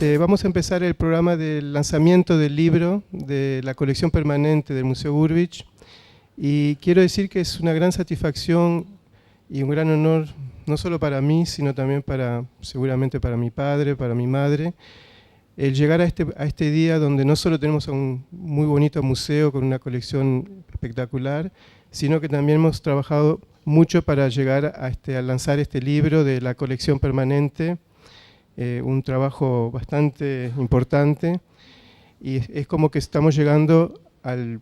Vamos a empezar el programa del lanzamiento del libro de la colección permanente del Museo Gurvich, y quiero decir que es una gran satisfacción y un gran honor, no solo para mí, sino también seguramente para mi padre, para mi madre, el llegar a este día donde no solo tenemos un muy bonito museo con una colección espectacular, sino que también hemos trabajado mucho para llegar a lanzar este libro de la colección permanente, un trabajo bastante importante, y es como que estamos llegando al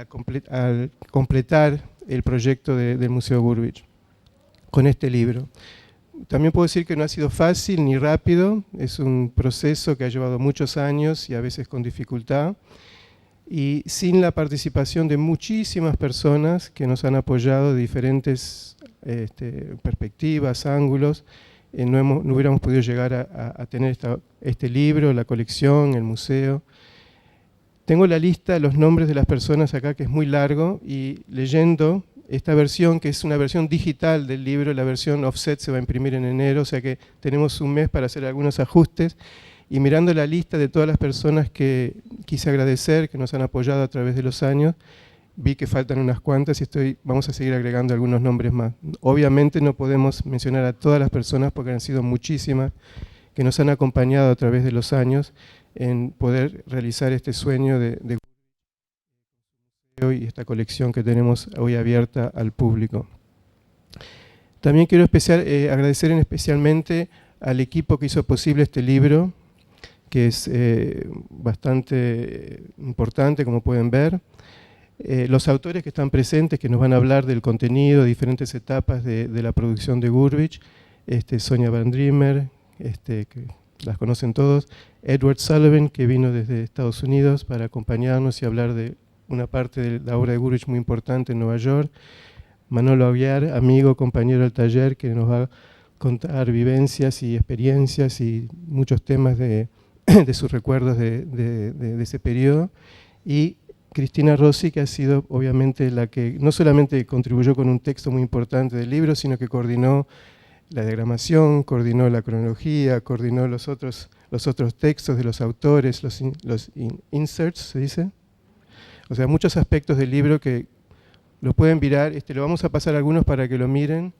completar el proyecto del Museo Gurvich con este libro. También puedo decir que no ha sido fácil ni rápido, es un proceso que ha llevado muchos años y a veces con dificultad, y sin la participación de muchísimas personas que nos han apoyado de diferentes perspectivas, ángulos, no hubiéramos podido llegar a tener este libro, la colección, el museo. Tengo la lista, los nombres de las personas acá, que es muy largo, y leyendo esta versión, que es una versión digital del libro, la versión offset se va a imprimir en enero, o sea que tenemos un mes para hacer algunos ajustes, y mirando la lista de todas las personas que quise agradecer, que nos han apoyado a través de los años, vi que faltan unas cuantas y vamos a seguir agregando algunos nombres más. Obviamente no podemos mencionar a todas las personas porque han sido muchísimas que nos han acompañado a través de los años en poder realizar este sueño de y esta colección que tenemos hoy abierta al público. También quiero agradecer especialmente al equipo que hizo posible este libro, que es bastante importante, como pueden ver. Los autores que están presentes, que nos van a hablar del contenido, diferentes etapas de la producción de Gurvich, Sonia Van Dreamer, que las conocen todos, Edward Sullivan, que vino desde Estados Unidos para acompañarnos y hablar de una parte de la obra de Gurvich muy importante en Nueva York, Manolo Aguiar, amigo, compañero del taller, que nos va a contar vivencias y experiencias y muchos temas de sus recuerdos de ese periodo, y Cristina Rossi, que ha sido obviamente la que no solamente contribuyó con un texto muy importante del libro, sino que coordinó la diagramación, coordinó la cronología, coordinó los otros textos de los autores, los inserts, ¿se dice? O sea, muchos aspectos del libro que lo pueden mirar, lo vamos a pasar algunos para que lo miren,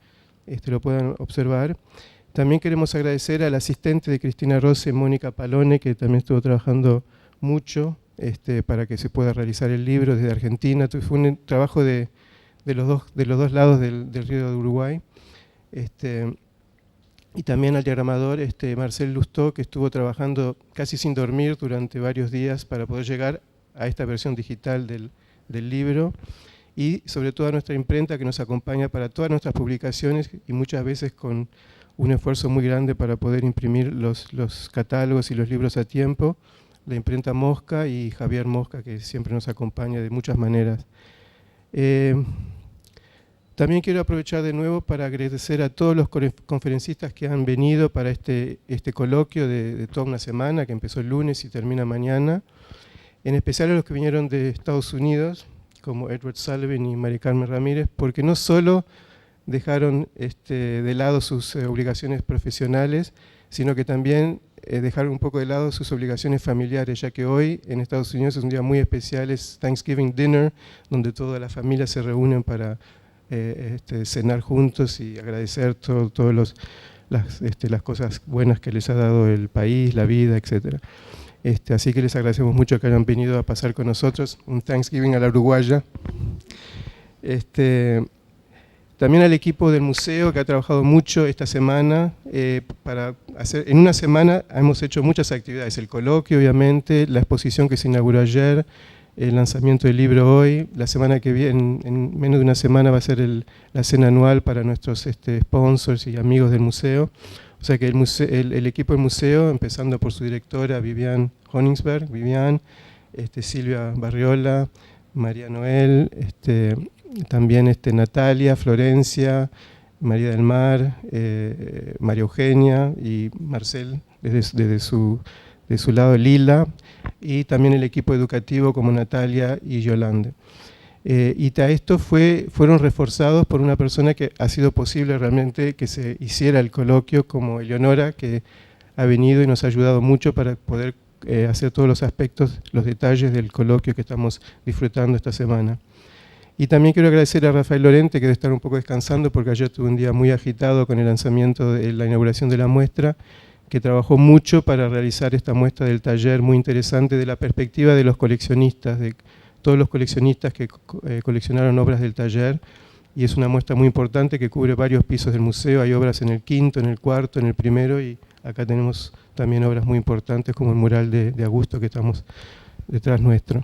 lo puedan observar. También queremos agradecer al asistente de Cristina Rossi, Mónica Palone, que también estuvo trabajando mucho para que se pueda realizar el libro desde Argentina. Fue un trabajo de los dos lados del río de Uruguay. Y también al diagramador Marcel Lustó, que estuvo trabajando casi sin dormir durante varios días para poder llegar a esta versión digital del libro. Y sobre todo a nuestra imprenta, que nos acompaña para todas nuestras publicaciones y muchas veces con un esfuerzo muy grande para poder imprimir los catálogos y los libros a tiempo. La imprenta Mosca y Javier Mosca, que siempre nos acompaña de muchas maneras. También quiero aprovechar de nuevo para agradecer a todos los conferencistas que han venido para este coloquio de toda una semana, que empezó el lunes y termina mañana. En especial a los que vinieron de Estados Unidos, como Edward Sullivan y Mari Carmen Ramírez, porque no solo dejaron de lado sus obligaciones profesionales, sino que también dejar un poco de lado sus obligaciones familiares, ya que hoy en Estados Unidos es un día muy especial, es Thanksgiving Dinner, donde toda la familia se reúnen para cenar juntos y agradecer todas las cosas buenas que les ha dado el país, la vida, etc. Así que les agradecemos mucho que hayan venido a pasar con nosotros un Thanksgiving a la uruguaya. También al equipo del museo, que ha trabajado mucho esta semana en una semana hemos hecho muchas actividades, el coloquio obviamente, la exposición que se inauguró ayer, el lanzamiento del libro hoy, la semana que viene, en menos de una semana va a ser la cena anual para nuestros sponsors y amigos del museo. O sea que el equipo del museo, empezando por su directora Vivian Honingsberg, Silvia Barriola, María Noel, también Natalia, Florencia, María del Mar, María Eugenia y Marcel desde su lado, Lila, y también el equipo educativo como Natalia y Yolanda. Y estos fueron reforzados por una persona que ha sido posible realmente que se hiciera el coloquio, como Eleonora, que ha venido y nos ha ayudado mucho para poder hacer todos los aspectos, los detalles del coloquio que estamos disfrutando esta semana. Y también quiero agradecer a Rafael Lorente, que debe estar un poco descansando porque ayer tuve un día muy agitado con el lanzamiento de la inauguración de la muestra, que trabajó mucho para realizar esta muestra del taller muy interesante de la perspectiva de los coleccionistas, de todos los coleccionistas que coleccionaron obras del taller, y es una muestra muy importante que cubre varios pisos del museo. Hay obras en el quinto, en el cuarto, en el primero, y acá tenemos también obras muy importantes como el mural de Augusto que estamos detrás nuestro.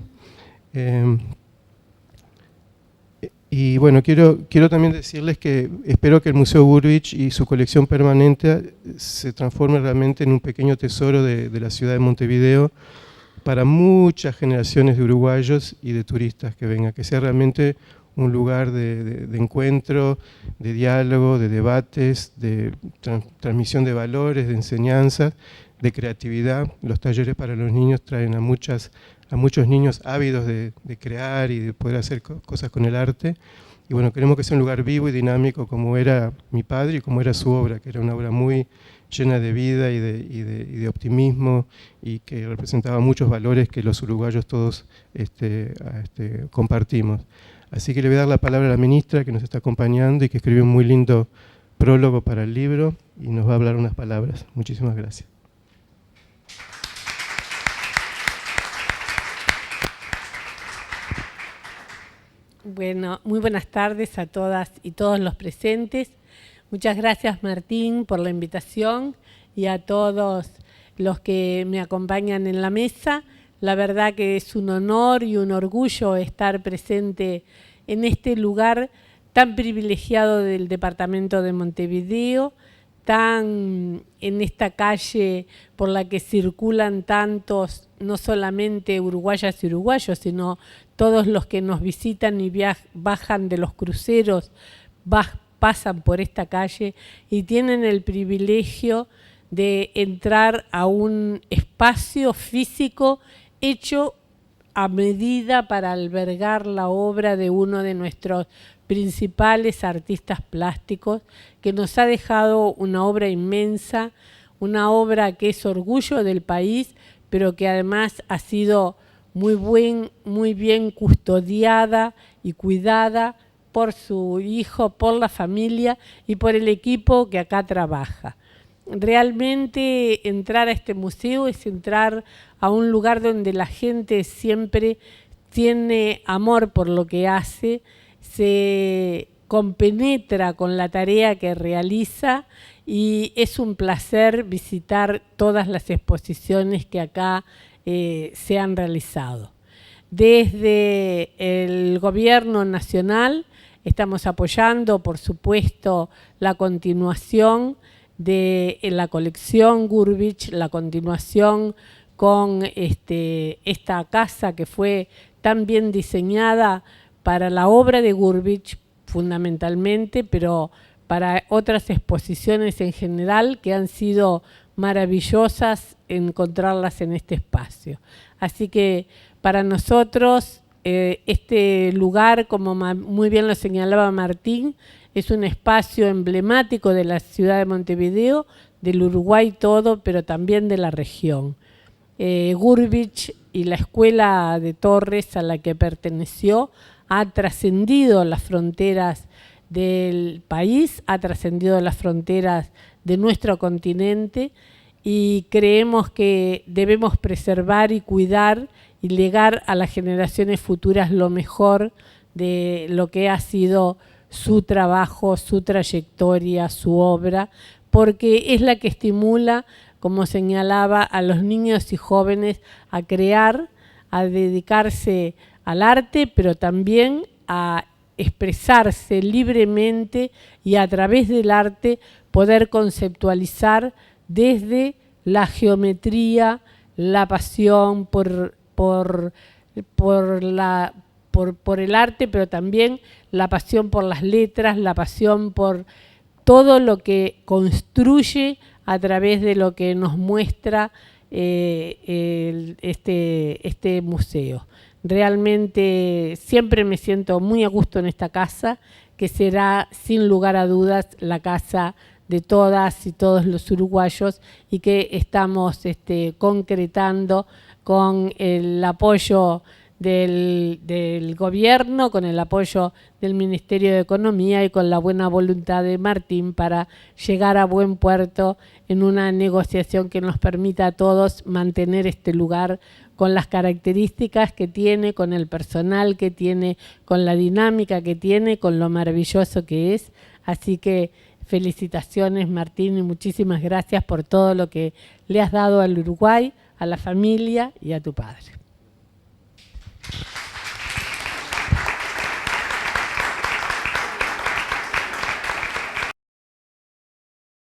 Y bueno, quiero también decirles que espero que el Museo Gurvich y su colección permanente se transforme realmente en un pequeño tesoro de la ciudad de Montevideo para muchas generaciones de uruguayos y de turistas que vengan, que sea realmente un lugar de encuentro, de diálogo, de debates, de transmisión de valores, de enseñanzas, de creatividad. Los talleres para los niños traen a muchos niños ávidos de crear y de poder hacer cosas con el arte. Y bueno, queremos que sea un lugar vivo y dinámico como era mi padre y como era su obra, que era una obra muy llena de vida y de optimismo, y que representaba muchos valores que los uruguayos todos compartimos. Así que le voy a dar la palabra a la ministra que nos está acompañando y que escribió un muy lindo prólogo para el libro y nos va a hablar unas palabras. Muchísimas gracias. Bueno, muy buenas tardes a todas y todos los presentes. Muchas gracias, Martín, por la invitación, y a todos los que me acompañan en la mesa. La verdad que es un honor y un orgullo estar presente en este lugar tan privilegiado del departamento de Montevideo, en esta calle por la que circulan tantos, no solamente uruguayas y uruguayos, sino todos los que nos visitan y bajan de los cruceros, pasan por esta calle y tienen el privilegio de entrar a un espacio físico hecho a medida para albergar la obra de uno de nuestros principales artistas plásticos, que nos ha dejado una obra inmensa, una obra que es orgullo del país, pero que además ha sido muy bien custodiada y cuidada por su hijo, por la familia y por el equipo que acá trabaja. Realmente entrar a este museo es entrar a un lugar donde la gente siempre tiene amor por lo que hace, se compenetra con la tarea que realiza, y es un placer visitar todas las exposiciones que acá se han realizado. Desde el Gobierno Nacional estamos apoyando, por supuesto, la continuación de la colección Gurvich, la continuación con esta casa que fue tan bien diseñada para la obra de Gurvich fundamentalmente, pero para otras exposiciones en general que han sido maravillosas encontrarlas en este espacio. Así que para nosotros este lugar, como muy bien lo señalaba Martín, es un espacio emblemático de la ciudad de Montevideo, del Uruguay todo, pero también de la región. Gurvich y la Escuela de Torres a la que perteneció ha trascendido las fronteras del país, ha trascendido las fronteras de nuestro continente, y creemos que debemos preservar y cuidar y legar a las generaciones futuras lo mejor de lo que ha sido su trabajo, su trayectoria, su obra, porque es la que estimula, como señalaba, a los niños y jóvenes a crear, a dedicarse al arte, pero también a expresarse libremente y a través del arte poder conceptualizar desde la geometría, la pasión por el arte, pero también la pasión por las letras, la pasión por todo lo que construye a través de lo que nos muestra este museo. Realmente siempre me siento muy a gusto en esta casa, que será sin lugar a dudas la casa de todas y todos los uruguayos y que estamos concretando con el apoyo del gobierno, con el apoyo del Ministerio de Economía y con la buena voluntad de Martín para llegar a buen puerto en una negociación que nos permita a todos mantener este lugar con las características que tiene, con el personal que tiene, con la dinámica que tiene, con lo maravilloso que es. Así que felicitaciones, Martín, y muchísimas gracias por todo lo que le has dado al Uruguay, a la familia y a tu padre.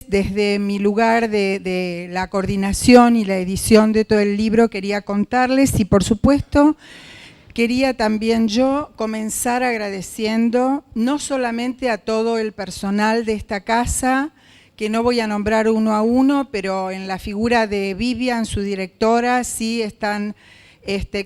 Desde mi lugar de la coordinación y la edición de todo el libro quería contarles y por supuesto quería también yo comenzar agradeciendo no solamente a todo el personal de esta casa, que no voy a nombrar uno a uno, pero en la figura de Vivian, su directora, sí están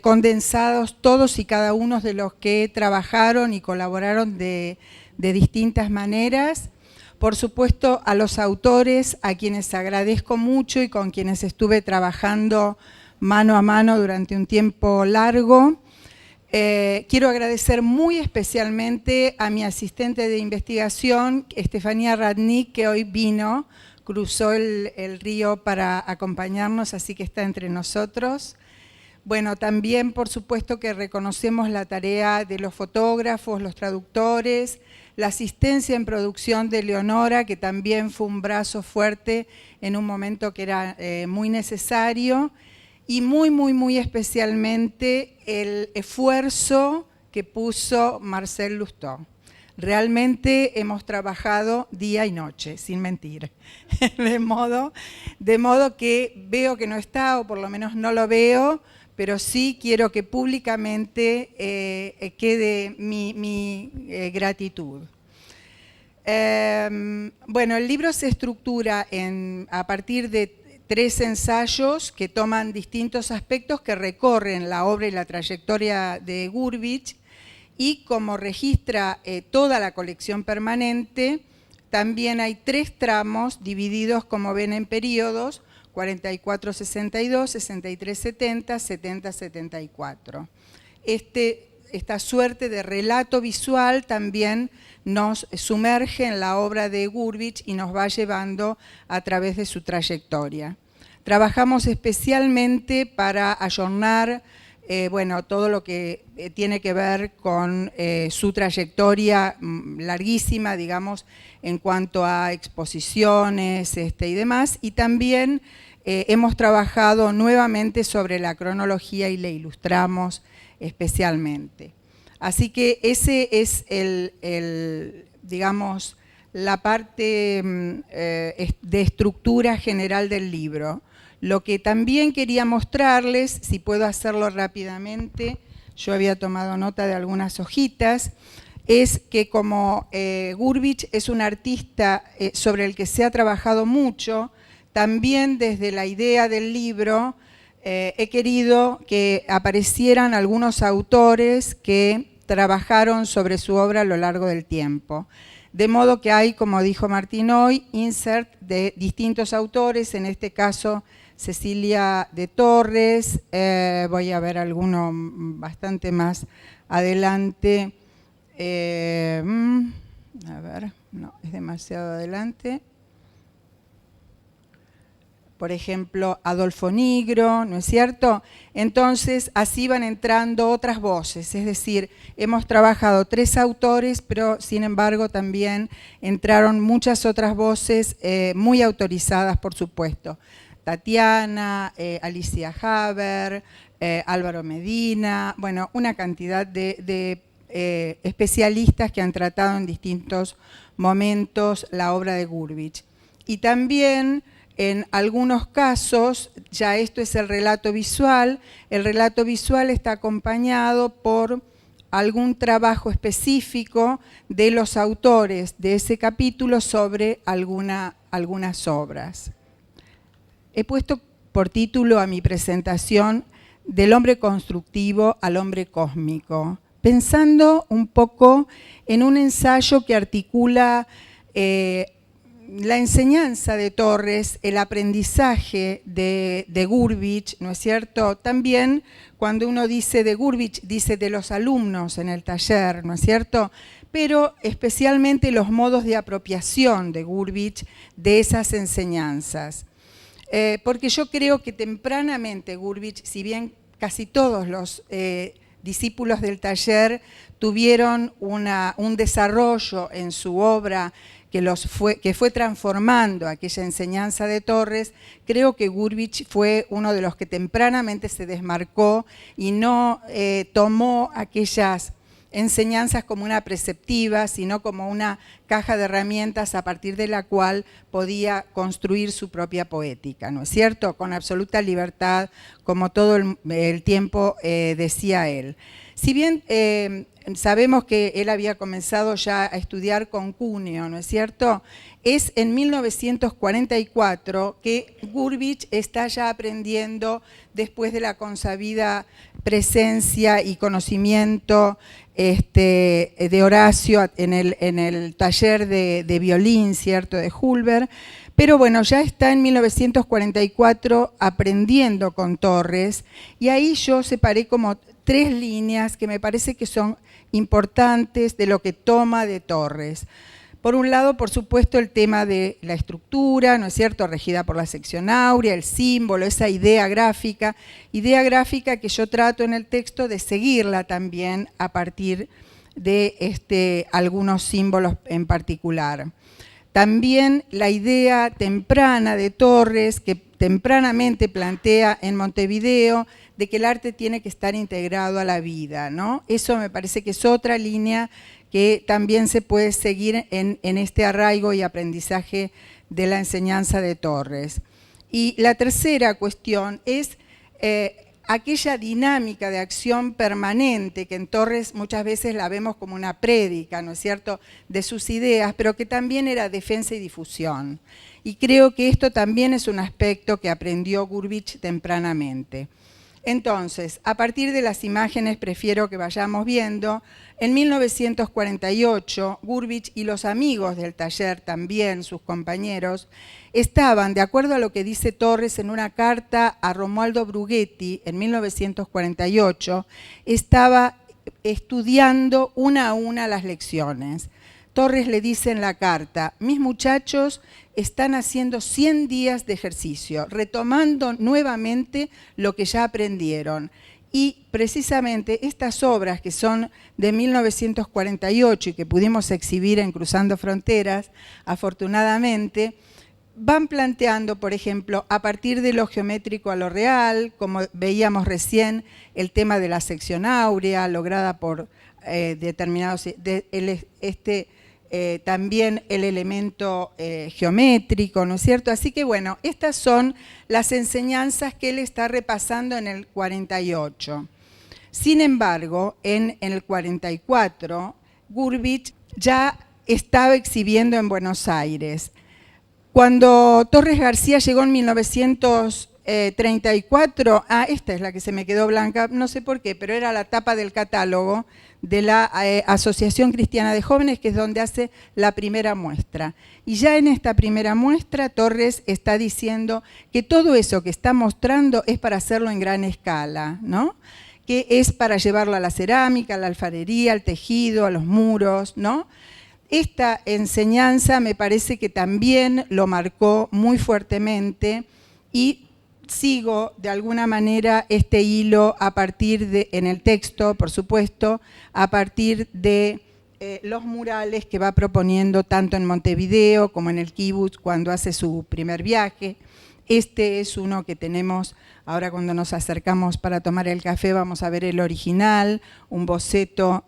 condensados todos y cada uno de los que trabajaron y colaboraron de distintas maneras. Por supuesto, a los autores, a quienes agradezco mucho y con quienes estuve trabajando mano a mano durante un tiempo largo. Quiero agradecer muy especialmente a mi asistente de investigación, Estefanía Radnik, que hoy vino, cruzó el río para acompañarnos, así que está entre nosotros. Bueno, también por supuesto que reconocemos la tarea de los fotógrafos, los traductores, la asistencia en producción de Leonora, que también fue un brazo fuerte en un momento que era muy necesario, y muy especialmente el esfuerzo que puso Marcel Lustó. Realmente hemos trabajado día y noche, sin mentir, de modo que veo que no está, o por lo menos no lo veo, pero sí quiero que públicamente quede mi gratitud. Bueno, el libro se estructura a partir de 3 ensayos que toman distintos aspectos que recorren la obra y la trayectoria de Gurvitch, y como registra toda la colección permanente, también hay 3 tramos divididos, como ven, en periodos: 44-62, 63-70, 70-74. Esta suerte de relato visual también nos sumerge en la obra de Gurvitch y nos va llevando a través de su trayectoria. Trabajamos especialmente para ayornar bueno, todo lo que tiene que ver con su trayectoria larguísima, digamos, en cuanto a exposiciones y demás, y también hemos trabajado nuevamente sobre la cronología y le ilustramos especialmente. Así que ese es digamos, la parte de estructura general del libro. Lo que también quería mostrarles, si puedo hacerlo rápidamente, yo había tomado nota de algunas hojitas, es que como Gurvitch es un artista sobre el que se ha trabajado mucho, también desde la idea del libro he querido que aparecieran algunos autores que trabajaron sobre su obra a lo largo del tiempo. De modo que hay, como dijo Martín hoy, insert de distintos autores, en este caso Cecilia de Torres, voy a ver alguno bastante más adelante, a ver, no, es demasiado adelante. Por ejemplo, Adolfo Nigro, ¿no es cierto? Entonces, así van entrando otras voces, es decir, hemos trabajado 3 autores, pero sin embargo también entraron muchas otras voces muy autorizadas, por supuesto. Tatiana, Alicia Haber, Álvaro Medina, bueno, una cantidad de especialistas que han tratado en distintos momentos la obra de Gurvitch. Y también, en algunos casos, ya esto es el relato visual está acompañado por algún trabajo específico de los autores de ese capítulo sobre algunas obras. He puesto por título a mi presentación Del hombre constructivo al hombre cósmico, pensando un poco en un ensayo que articula la enseñanza de Torres, el aprendizaje de Gurvich, ¿no es cierto? También cuando uno dice de Gurvich, dice de los alumnos en el taller, ¿no es cierto? Pero especialmente los modos de apropiación de Gurvich de esas enseñanzas. Porque yo creo que tempranamente Gurvich, si bien casi todos los discípulos del taller tuvieron un desarrollo en su obra que fue transformando aquella enseñanza de Torres, creo que Gurvich fue uno de los que tempranamente se desmarcó y no tomó aquellas enseñanzas como una preceptiva, sino como una caja de herramientas a partir de la cual podía construir su propia poética, ¿no es cierto? Con absoluta libertad, como todo el tiempo decía él. Si bien sabemos que él había comenzado ya a estudiar con Cuneo, ¿no es cierto? Es en 1944 que Gurvich está ya aprendiendo, después de la consabida presencia y conocimiento de Horacio en el taller de violín, ¿cierto?, de Hulber. Pero bueno, ya está en 1944 aprendiendo con Torres, y ahí yo separé como 3 líneas que me parece que son importantes de lo que toma de Torres. Por un lado, por supuesto, el tema de la estructura, ¿no es cierto?, regida por la sección áurea, el símbolo, esa idea gráfica que yo trato en el texto de seguirla también a partir de algunos símbolos en particular. También la idea temprana de Torres, que tempranamente plantea en Montevideo, de que el arte tiene que estar integrado a la vida, ¿no? Eso me parece que es otra línea que también se puede seguir en este arraigo y aprendizaje de la enseñanza de Torres. Y la tercera cuestión es aquella dinámica de acción permanente que en Torres muchas veces la vemos como una prédica, ¿no es cierto?, de sus ideas, pero que también era defensa y difusión. Y creo que esto también es un aspecto que aprendió Gurvich tempranamente. Entonces, a partir de las imágenes prefiero que vayamos viendo. En 1948, Gurvich y los amigos del taller, también sus compañeros, estaban, de acuerdo a lo que dice Torres en una carta a Romualdo Brughetti en 1948, estaba estudiando una a una las lecciones. Torres le dice en la carta: mis muchachos están haciendo 100 días de ejercicio, retomando nuevamente lo que ya aprendieron. Y precisamente estas obras, que son de 1948 y que pudimos exhibir en Cruzando Fronteras, afortunadamente, van planteando, por ejemplo, a partir de lo geométrico a lo real, como veíamos recién, el tema de la sección áurea, lograda por determinados... también el elemento geométrico, ¿no es cierto? Así que bueno, estas son las enseñanzas que él está repasando en el 48. Sin embargo, en el 44, Gurvich ya estaba exhibiendo en Buenos Aires. Cuando Torres García llegó en 1934, esta es la que se me quedó blanca, no sé por qué, pero era la tapa del catálogo de la Asociación Cristiana de Jóvenes, que es donde hace la primera muestra. Y ya en esta primera muestra, Torres está diciendo que todo eso que está mostrando es para hacerlo en gran escala, ¿no? Que es para llevarlo a la cerámica, a la alfarería, al tejido, a los muros, ¿no? Esta enseñanza me parece que también lo marcó muy fuertemente, y sigo de alguna manera este hilo a partir de, en el texto, por supuesto, a partir de los murales que va proponiendo tanto en Montevideo como en el kibutz cuando hace su primer viaje. Este es uno que tenemos ahora cuando nos acercamos para tomar el café, vamos a ver el original, un boceto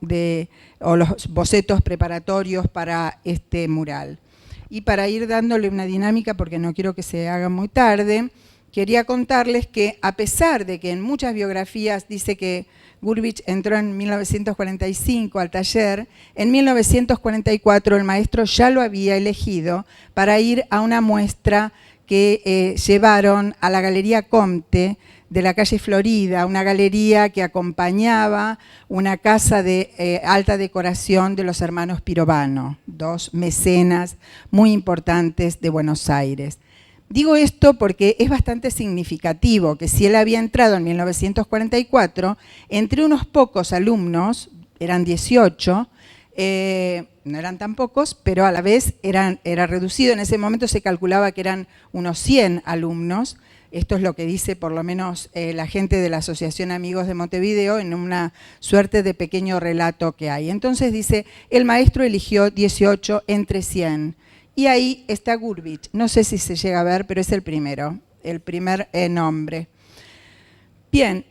o los bocetos preparatorios para este mural. Y para ir dándole una dinámica, porque no quiero que se haga muy tarde, quería contarles que a pesar de que en muchas biografías dice que Gurvich entró en 1945 al taller, en 1944 el maestro ya lo había elegido para ir a una muestra que llevaron a la Galería Comte de la calle Florida, una galería que acompañaba una casa de alta decoración de los hermanos Pirovano, dos mecenas muy importantes de Buenos Aires. Digo esto porque es bastante significativo que si él había entrado en 1944, entre unos pocos alumnos, eran 18, no eran tan pocos, pero a la vez era reducido. En ese momento se calculaba que eran unos 100 alumnos. Esto es lo que dice por lo menos la gente de la Asociación Amigos de Montevideo en una suerte de pequeño relato que hay. Entonces dice, el maestro eligió 18 entre 100. Y ahí está Gurvich. No sé si se llega a ver, pero es el primero, el primer nombre. Bien.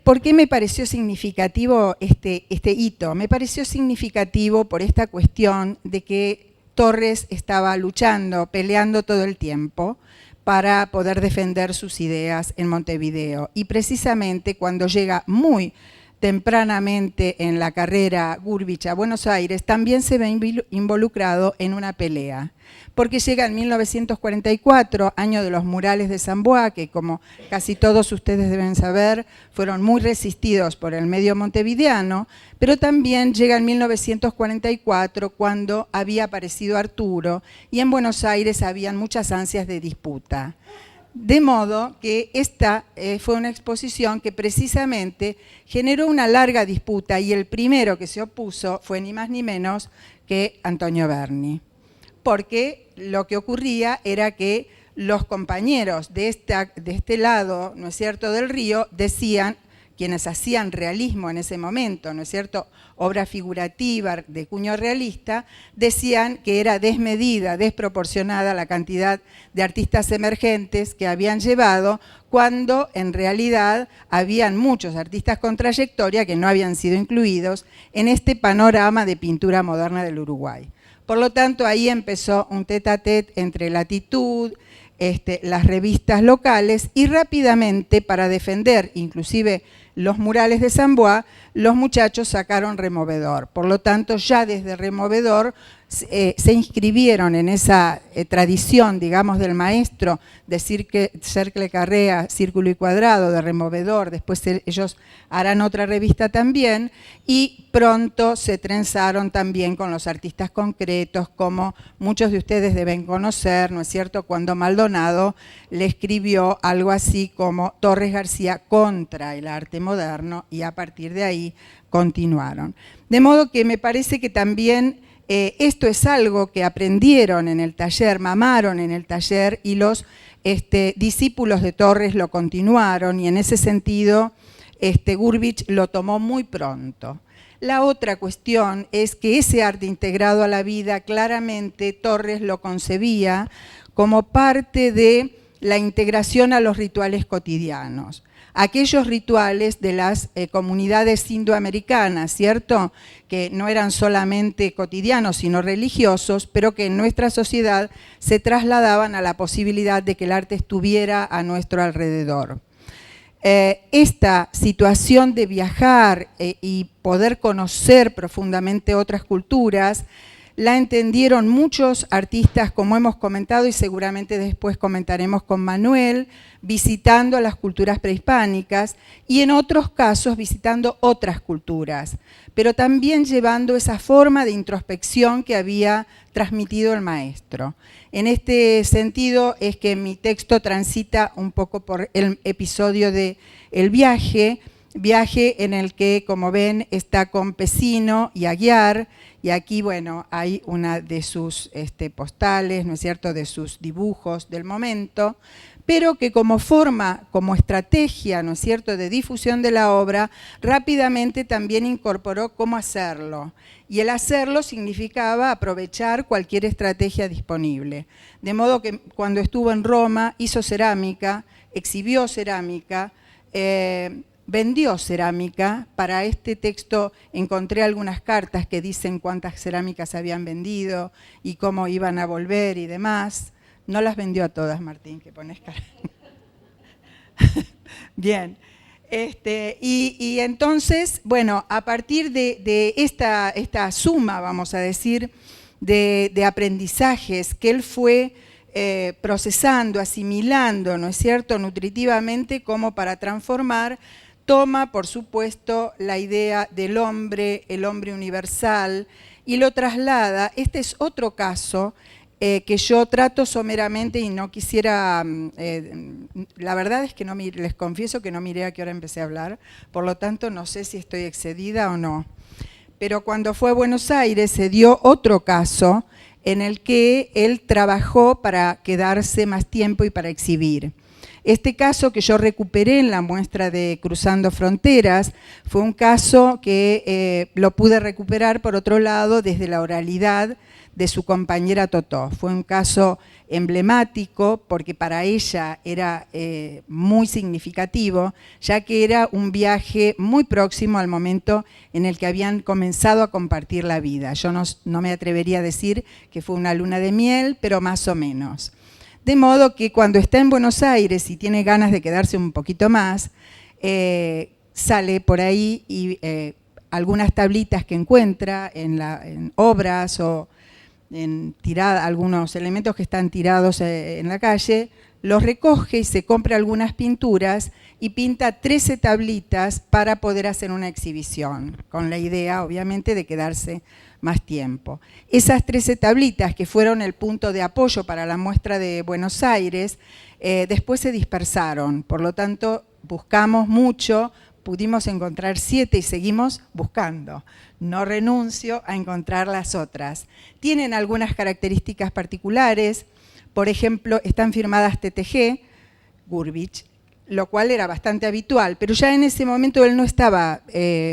¿Por qué me pareció significativo este hito? Me pareció significativo por esta cuestión de que Torres estaba luchando, peleando todo el tiempo para poder defender sus ideas en Montevideo. Y precisamente cuando llega muy tempranamente en la carrera Gurvich a Buenos Aires, también se ve involucrado en una pelea, porque llega en 1944, año de los murales de Samboa, que como casi todos ustedes deben saber, fueron muy resistidos por el medio montevideano, pero también llega en 1944, cuando había aparecido Arturo, y en Buenos Aires habían muchas ansias de disputa. De modo que esta fue una exposición que precisamente generó una larga disputa y el primero que se opuso fue ni más ni menos que Antonio Berni. Porque lo que ocurría era que los compañeros de este lado, ¿no es cierto?, del río, decían, quienes hacían realismo en ese momento, ¿no es cierto?, obra figurativa de cuño realista, decían que era desmedida, desproporcionada la cantidad de artistas emergentes que habían llevado, cuando en realidad habían muchos artistas con trayectoria que no habían sido incluidos en este panorama de pintura moderna del Uruguay. Por lo tanto, ahí empezó un tete-a-tete entre Latitud, las revistas locales, y rápidamente, para defender inclusive los murales de Samboa, los muchachos sacaron Removedor. Por lo tanto, ya desde Removedor se inscribieron en esa tradición, digamos, del maestro de Cercle Carrea, Círculo y Cuadrado, de Removedor. Después ellos harán otra revista también, y pronto se trenzaron también con los artistas concretos, como muchos de ustedes deben conocer, ¿no es cierto?, cuando Maldonado le escribió algo así como Torres García contra el arte moderno, y a partir de ahí continuaron. De modo que me parece que también esto es algo que aprendieron en el taller, mamaron en el taller, y los discípulos de Torres lo continuaron, y en ese sentido Gurvich lo tomó muy pronto. La otra cuestión es que ese arte integrado a la vida, claramente Torres lo concebía como parte de la integración a los rituales cotidianos. Aquellos rituales de las comunidades indoamericanas, ¿cierto?, que no eran solamente cotidianos, sino religiosos, pero que en nuestra sociedad se trasladaban a la posibilidad de que el arte estuviera a nuestro alrededor. Esta situación de viajar y poder conocer profundamente otras culturas, la entendieron muchos artistas, como hemos comentado, y seguramente después comentaremos con Manuel, visitando a las culturas prehispánicas, y en otros casos visitando otras culturas, pero también llevando esa forma de introspección que había transmitido el maestro. En este sentido es que mi texto transita un poco por el episodio de El viaje en el que, como ven, está con Pesino y Aguiar, y aquí, bueno, hay una de sus postales, ¿no es cierto?, de sus dibujos del momento, pero que como forma, como estrategia, ¿no es cierto?, de difusión de la obra, rápidamente también incorporó cómo hacerlo. Y el hacerlo significaba aprovechar cualquier estrategia disponible. De modo que cuando estuvo en Roma, hizo cerámica, exhibió cerámica, vendió cerámica. Para este texto encontré algunas cartas que dicen cuántas cerámicas habían vendido y cómo iban a volver y demás. No las vendió a todas, Martín, que pones cara. Bien. Y entonces, bueno, a partir de esta suma, vamos a decir, de aprendizajes que él fue procesando, asimilando, ¿no es cierto?, nutritivamente como para transformar, toma, por supuesto, la idea del hombre, el hombre universal, y lo traslada. Este es otro caso que yo trato someramente y no quisiera, la verdad es que no, les confieso que no miré a qué hora empecé a hablar, por lo tanto no sé si estoy excedida o no. Pero cuando fue a Buenos Aires se dio otro caso en el que él trabajó para quedarse más tiempo y para exhibir. Este caso que yo recuperé en la muestra de Cruzando Fronteras fue un caso que lo pude recuperar, por otro lado, desde la oralidad de su compañera Totó. Fue un caso emblemático porque para ella era muy significativo, ya que era un viaje muy próximo al momento en el que habían comenzado a compartir la vida. Yo no me atrevería a decir que fue una luna de miel, pero más o menos. De modo que cuando está en Buenos Aires y tiene ganas de quedarse un poquito más, sale por ahí y algunas tablitas que encuentra en obras o en algunos elementos que están tirados en la calle, los recoge y se compra algunas pinturas y pinta 13 tablitas para poder hacer una exhibición, con la idea, obviamente, de quedarse más tiempo. Esas 13 tablitas, que fueron el punto de apoyo para la muestra de Buenos Aires, después se dispersaron, por lo tanto, buscamos mucho, pudimos encontrar 7 y seguimos buscando. No renuncio a encontrar las otras. Tienen algunas características particulares, por ejemplo, están firmadas TTG, Gurvich, lo cual era bastante habitual, pero ya en ese momento él no estaba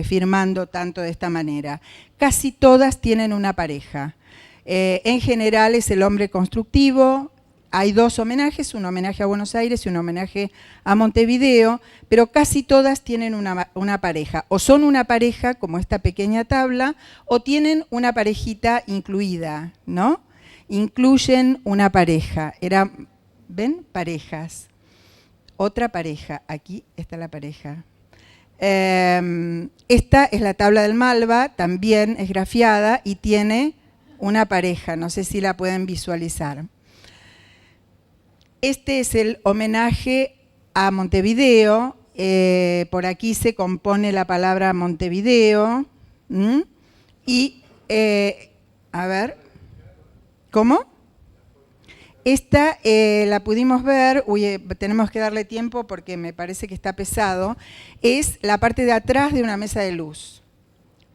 firmando tanto de esta manera. Casi todas tienen una pareja. En general es el hombre constructivo. Hay 2 homenajes, un homenaje a Buenos Aires y un homenaje a Montevideo, pero casi todas tienen una pareja. O son una pareja, como esta pequeña tabla, o tienen una parejita incluida, ¿no? Incluyen una pareja. ¿Ven? Parejas. Otra pareja. Aquí está la pareja. Esta es la tabla del Malva, también es grafiada y tiene una pareja. No sé si la pueden visualizar. Este es el homenaje a Montevideo, por aquí se compone la palabra Montevideo, y, a ver, ¿cómo? Esta la pudimos ver, tenemos que darle tiempo porque me parece que está pesado, es la parte de atrás de una mesa de luz.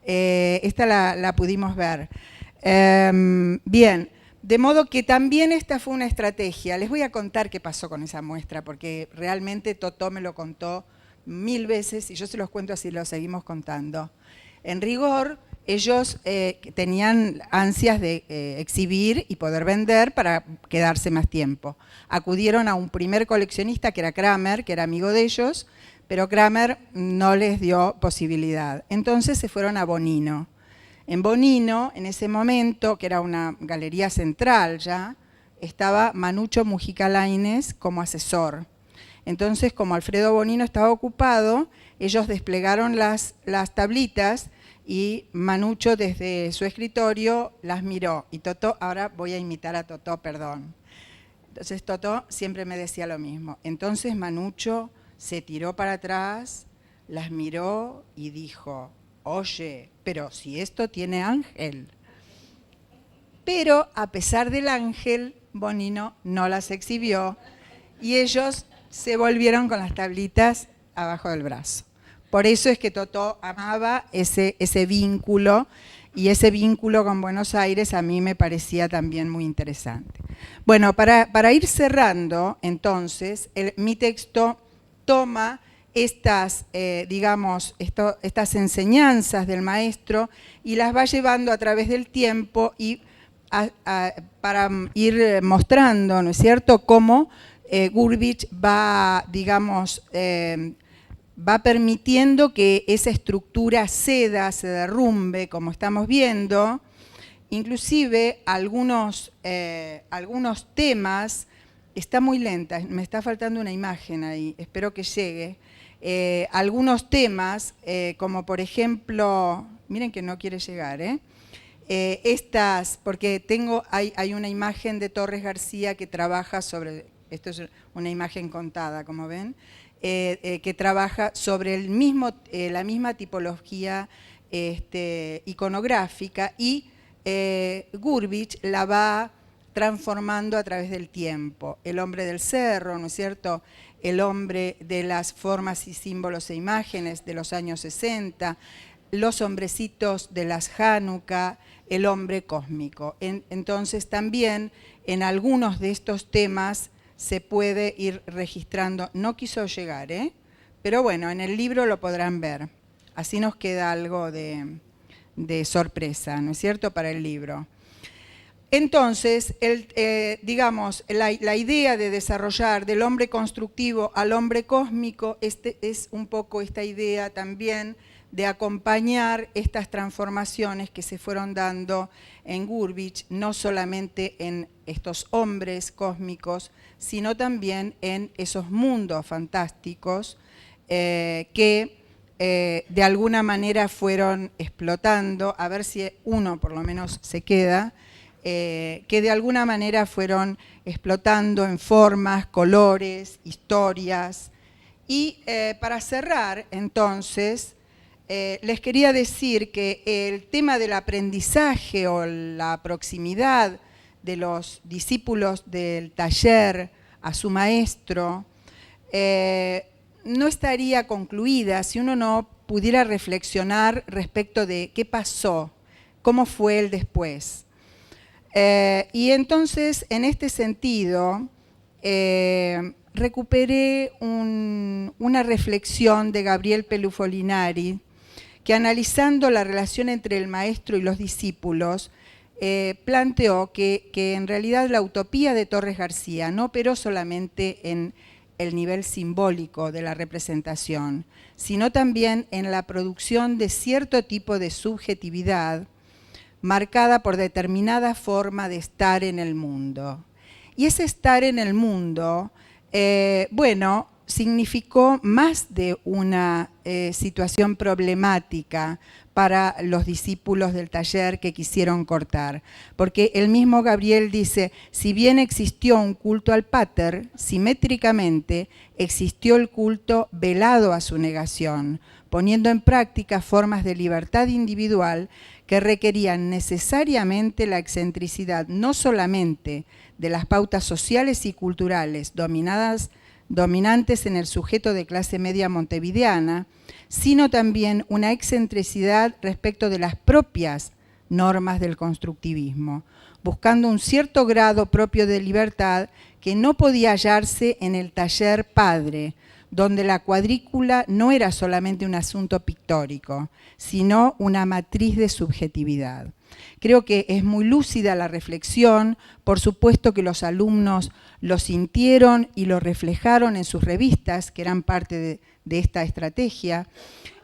Esta la pudimos ver. Bien. De modo que también esta fue una estrategia. Les voy a contar qué pasó con esa muestra, porque realmente Totó me lo contó 1000 veces y yo se los cuento así lo seguimos contando. En rigor, ellos tenían ansias de exhibir y poder vender para quedarse más tiempo. Acudieron a un primer coleccionista que era Kramer, que era amigo de ellos, pero Kramer no les dio posibilidad. Entonces se fueron a Bonino. En Bonino, en ese momento, que era una galería central ya, estaba Manucho Mujica Lainez como asesor. Entonces, como Alfredo Bonino estaba ocupado, ellos desplegaron las tablitas y Manucho desde su escritorio las miró. Y Totó, ahora voy a imitar a Totó, perdón. Entonces Totó siempre me decía lo mismo. Entonces Manucho se tiró para atrás, las miró y dijo: oye, pero si esto tiene ángel. Pero a pesar del ángel, Bonino no las exhibió y ellos se volvieron con las tablitas abajo del brazo. Por eso es que Totó amaba ese vínculo, y ese vínculo con Buenos Aires a mí me parecía también muy interesante. Bueno, para ir cerrando, entonces, mi texto toma estas, estas enseñanzas del maestro y las va llevando a través del tiempo y para ir mostrando, ¿no es cierto?, cómo Gurvich va, va permitiendo que esa estructura ceda, se derrumbe, como estamos viendo. Inclusive algunos temas, está muy lenta, me está faltando una imagen ahí, espero que llegue. Algunos temas, como por ejemplo, miren que no quiere llegar, porque hay una imagen de Torres García que trabaja sobre, esto es una imagen contada, como ven, que trabaja sobre la misma tipología iconográfica, y Gurvitch la va transformando a través del tiempo. El hombre del cerro, ¿no es cierto?, el hombre de las formas y símbolos e imágenes de los años 60, los hombrecitos de las Hanukkah, el hombre cósmico. Entonces también en algunos de estos temas se puede ir registrando. No quiso llegar, pero bueno, en el libro lo podrán ver. Así nos queda algo de sorpresa, ¿no es cierto?, para el libro. Entonces, digamos, la idea de desarrollar del hombre constructivo al hombre cósmico es un poco esta idea también de acompañar estas transformaciones que se fueron dando en Gurvitch, no solamente en estos hombres cósmicos, sino también en esos mundos fantásticos que de alguna manera fueron explotando, a ver si uno por lo menos se queda, que de alguna manera fueron explotando en formas, colores, historias. Y para cerrar, entonces, les quería decir que el tema del aprendizaje o la proximidad de los discípulos del taller a su maestro no estaría concluida si uno no pudiera reflexionar respecto de qué pasó, cómo fue el después. Y entonces, en este sentido, recuperé una reflexión de Gabriel Pelufolinari, que analizando la relación entre el maestro y los discípulos, planteó que en realidad la utopía de Torres García no operó solamente en el nivel simbólico de la representación, sino también en la producción de cierto tipo de subjetividad marcada por determinada forma de estar en el mundo. Y ese estar en el mundo, bueno, significó más de una situación problemática para los discípulos del taller que quisieron cortar. Porque el mismo Gabriel dice, si bien existió un culto al pater, simétricamente existió el culto velado a su negación, poniendo en práctica formas de libertad individual que requerían necesariamente la excentricidad no solamente de las pautas sociales y culturales dominantes en el sujeto de clase media montevideana, sino también una excentricidad respecto de las propias normas del constructivismo, buscando un cierto grado propio de libertad que no podía hallarse en el taller padre, donde la cuadrícula no era solamente un asunto pictórico, sino una matriz de subjetividad. Creo que es muy lúcida la reflexión, por supuesto que los alumnos lo sintieron y lo reflejaron en sus revistas, que eran parte de esta estrategia.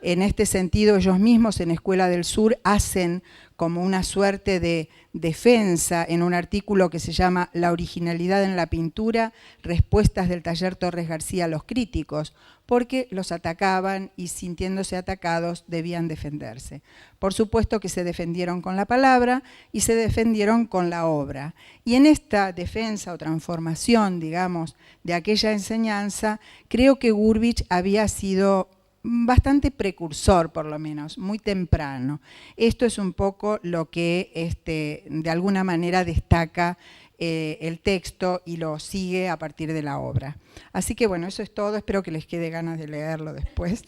En este sentido, ellos mismos en Escuela del Sur hacen como una suerte de defensa en un artículo que se llama La originalidad en la pintura, respuestas del taller Torres García a los críticos, porque los atacaban y sintiéndose atacados debían defenderse. Por supuesto que se defendieron con la palabra y se defendieron con la obra. Y en esta defensa o transformación, digamos, de aquella enseñanza, creo que Gurvitch había sido bastante precursor, por lo menos, muy temprano. Esto es un poco lo que de alguna manera destaca el texto y lo sigue a partir de la obra. Así que bueno, eso es todo, espero que les quede ganas de leerlo después.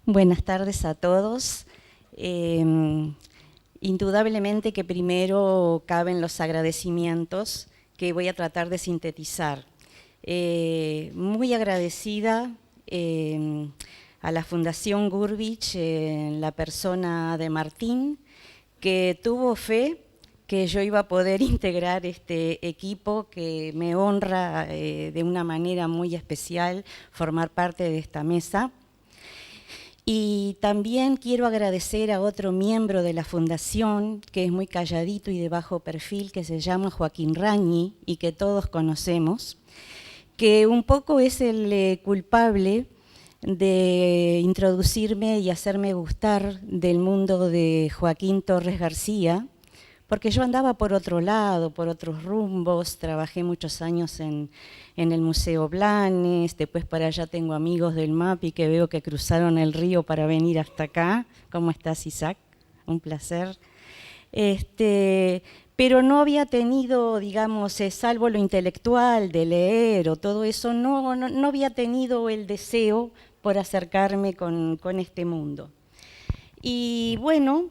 Buenas tardes a todos. Indudablemente que primero caben los agradecimientos que voy a tratar de sintetizar. Muy agradecida a la Fundación Gurvitch, en la persona de Martín, que tuvo fe que yo iba a poder integrar este equipo, que me honra de una manera muy especial formar parte de esta mesa. Y también quiero agradecer a otro miembro de la Fundación, que es muy calladito y de bajo perfil, que se llama Joaquín Rañi, y que todos conocemos, que un poco es el culpable de introducirme y hacerme gustar del mundo de Joaquín Torres García, porque yo andaba por otro lado, por otros rumbos. Trabajé muchos años en el Museo Blanes, después para allá tengo amigos del MAPI que veo que cruzaron el río para venir hasta acá. ¿Cómo estás, Isaac? Un placer. Pero no había tenido, digamos, salvo lo intelectual de leer o todo eso, no había tenido el deseo por acercarme con este mundo. Y bueno,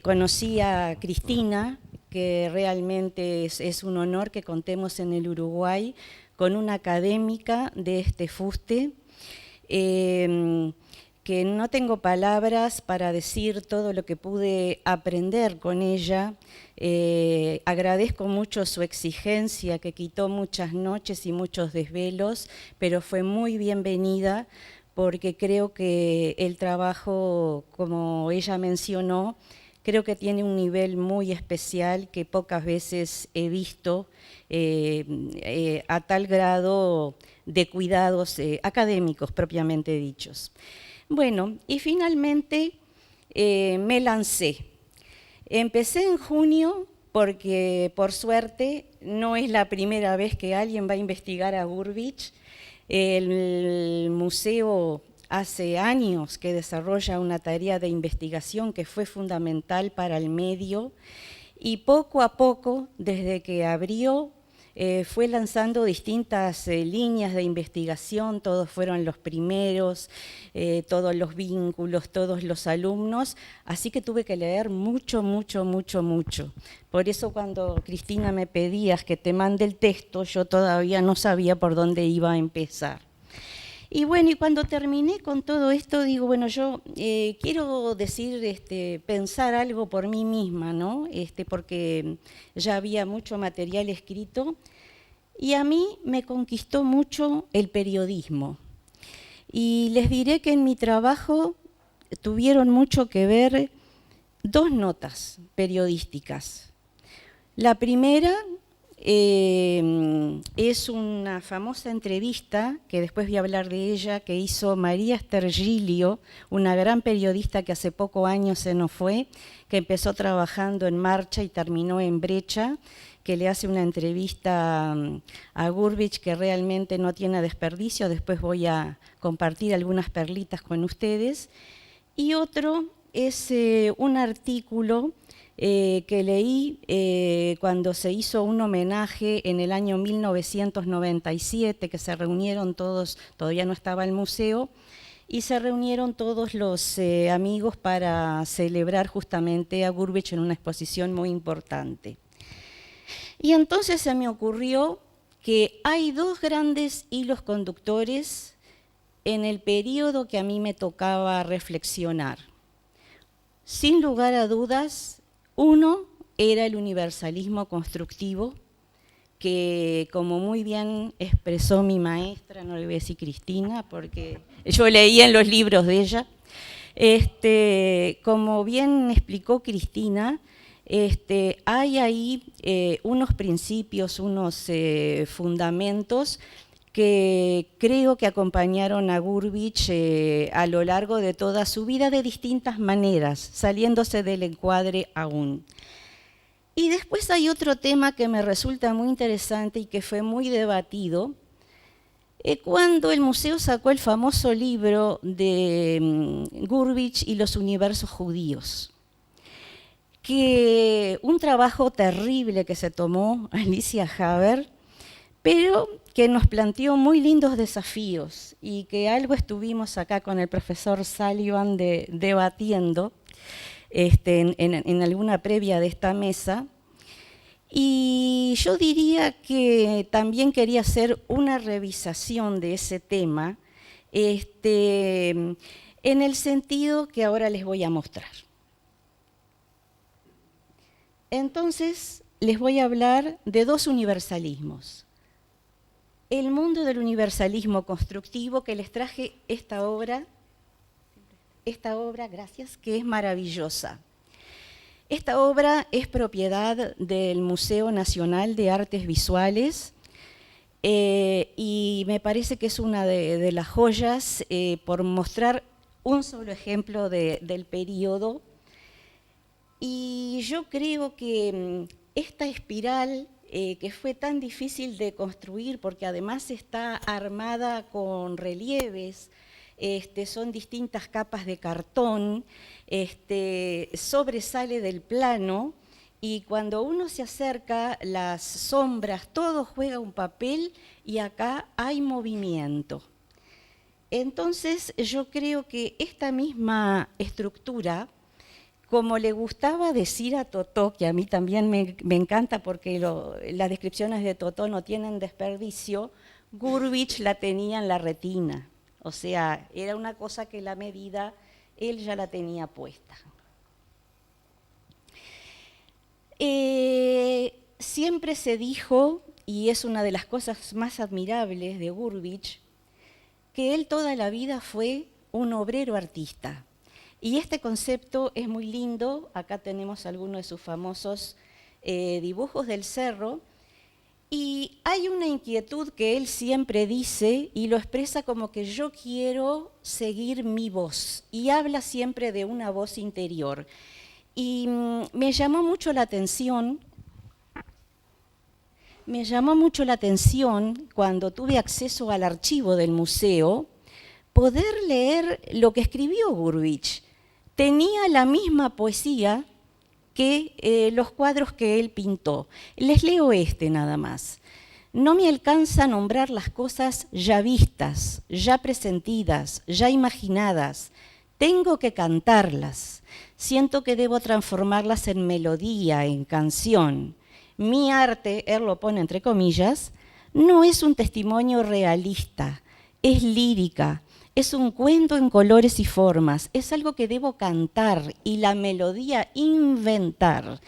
conocí a Cristina, que realmente es un honor que contemos en el Uruguay con una académica de este fuste, que no tengo palabras para decir todo lo que pude aprender con ella. Agradezco mucho su exigencia, que quitó muchas noches y muchos desvelos, pero fue muy bienvenida, porque creo que el trabajo, como ella mencionó, creo que tiene un nivel muy especial que pocas veces he visto a tal grado de cuidados académicos propiamente dichos. Bueno, y finalmente me lancé. Empecé en junio porque, por suerte, no es la primera vez que alguien va a investigar a Gurvitch. El museo hace años que desarrolla una tarea de investigación que fue fundamental para el medio, y poco a poco, desde que abrió, fue lanzando distintas líneas de investigación. Todos fueron los primeros, todos los vínculos, todos los alumnos, así que tuve que leer mucho. Por eso cuando Cristina me pedías que te mande el texto, yo todavía no sabía por dónde iba a empezar. Y bueno, y cuando terminé con todo esto, digo, bueno, yo quiero decir, pensar algo por mí misma, ¿no? Porque ya había mucho material escrito, y a mí me conquistó mucho el periodismo. Y les diré que en mi trabajo tuvieron mucho que ver dos notas periodísticas. La primera es una famosa entrevista, que después voy a hablar de ella, que hizo María Stergilio, una gran periodista que hace pocos años se nos fue, que empezó trabajando en Marcha y terminó en Brecha, que le hace una entrevista a Gurvitch que realmente no tiene desperdicio. Después voy a compartir algunas perlitas con ustedes. Y otro es un artículo que leí cuando se hizo un homenaje en el año 1997, que se reunieron todos, todavía no estaba el museo, y se reunieron todos los amigos para celebrar justamente a Gurvitch en una exposición muy importante. Y entonces se me ocurrió que hay dos grandes hilos conductores en el periodo que a mí me tocaba reflexionar. Sin lugar a dudas, uno era el universalismo constructivo, que como muy bien expresó mi maestra, no le voy a decir Cristina, porque yo leía en los libros de ella, como bien explicó Cristina, hay ahí unos principios, unos fundamentos que creo que acompañaron a Gurvitch a lo largo de toda su vida de distintas maneras, saliéndose del encuadre aún. Y después hay otro tema que me resulta muy interesante y que fue muy debatido, cuando el museo sacó el famoso libro de Gurvitch y los universos judíos, que un trabajo terrible que se tomó Alicia Haber, pero que nos planteó muy lindos desafíos, y que algo estuvimos acá con el profesor Sullivan debatiendo en alguna previa de esta mesa. Y yo diría que también quería hacer una revisación de ese tema, en el sentido que ahora les voy a mostrar. Entonces, les voy a hablar de dos universalismos. El mundo del universalismo constructivo, que les traje esta obra, gracias, que es maravillosa. Esta obra es propiedad del Museo Nacional de Artes Visuales y me parece que es una de las joyas, por mostrar un solo ejemplo del periodo. Y yo creo que esta espiral, que fue tan difícil de construir, porque además está armada con relieves, son distintas capas de cartón, sobresale del plano, y cuando uno se acerca, las sombras, todo juega un papel y acá hay movimiento. Entonces yo creo que esta misma estructura, como le gustaba decir a Totó, que a mí también me encanta porque las descripciones de Totó no tienen desperdicio, Gurvich la tenía en la retina. O sea, era una cosa que la medida él ya la tenía puesta. Siempre se dijo, y es una de las cosas más admirables de Gurvich, que él toda la vida fue un obrero artista. Y este concepto es muy lindo. Acá tenemos algunos de sus famosos dibujos del cerro. Y hay una inquietud que él siempre dice y lo expresa como que yo quiero seguir mi voz. Y habla siempre de una voz interior. Y me llamó mucho la atención cuando tuve acceso al archivo del museo, poder leer lo que escribió Gurvich. Tenía la misma poesía que los cuadros que él pintó. Les leo nada más. No me alcanza a nombrar las cosas ya vistas, ya presentidas, ya imaginadas. Tengo que cantarlas. Siento que debo transformarlas en melodía, en canción. Mi arte, él lo pone entre comillas, no es un testimonio realista, es lírica. Es un cuento en colores y formas, es algo que debo cantar y la melodía inventar.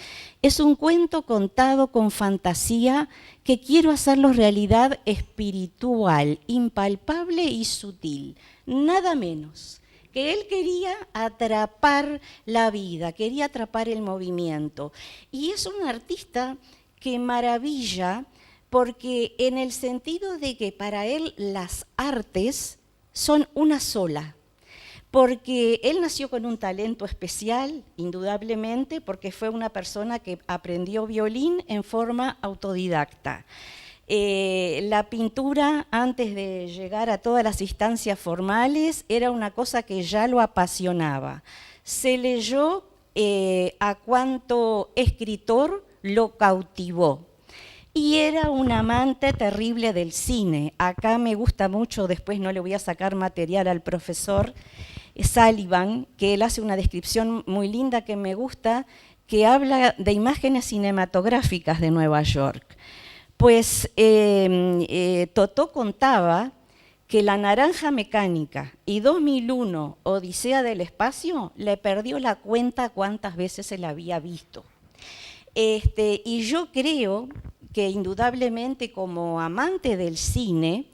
Es un cuento contado con fantasía que quiero hacerlo realidad espiritual, impalpable y sutil, nada menos. Que él quería atrapar la vida, quería atrapar el movimiento. Y es un artista que maravilla porque en el sentido de que para él las artes son una sola, porque él nació con un talento especial, indudablemente, porque fue una persona que aprendió violín en forma autodidacta. La pintura, antes de llegar a todas las instancias formales, era una cosa que ya lo apasionaba. Se leyó a cuanto escritor lo cautivó. Y era un amante terrible del cine. Acá me gusta mucho, después no le voy a sacar material al profesor Sullivan, que él hace una descripción muy linda que me gusta, que habla de imágenes cinematográficas de Nueva York. Pues Totó contaba que La Naranja Mecánica y 2001, Odisea del Espacio, le perdió la cuenta cuántas veces se la había visto. Y yo creo que indudablemente como amante del cine,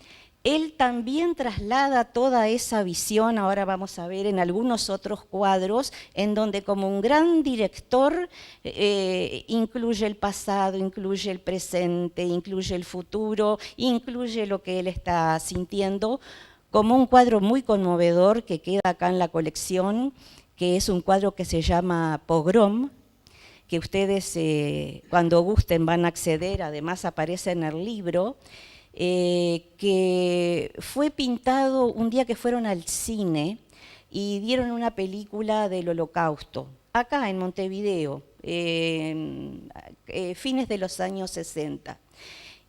él también traslada toda esa visión, ahora vamos a ver en algunos otros cuadros, en donde como un gran director incluye el pasado, incluye el presente, incluye el futuro, incluye lo que él está sintiendo, como un cuadro muy conmovedor que queda acá en la colección, que es un cuadro que se llama Pogrom, que ustedes cuando gusten van a acceder, además aparece en el libro, que fue pintado un día que fueron al cine y dieron una película del Holocausto, acá en Montevideo, fines de los años 60.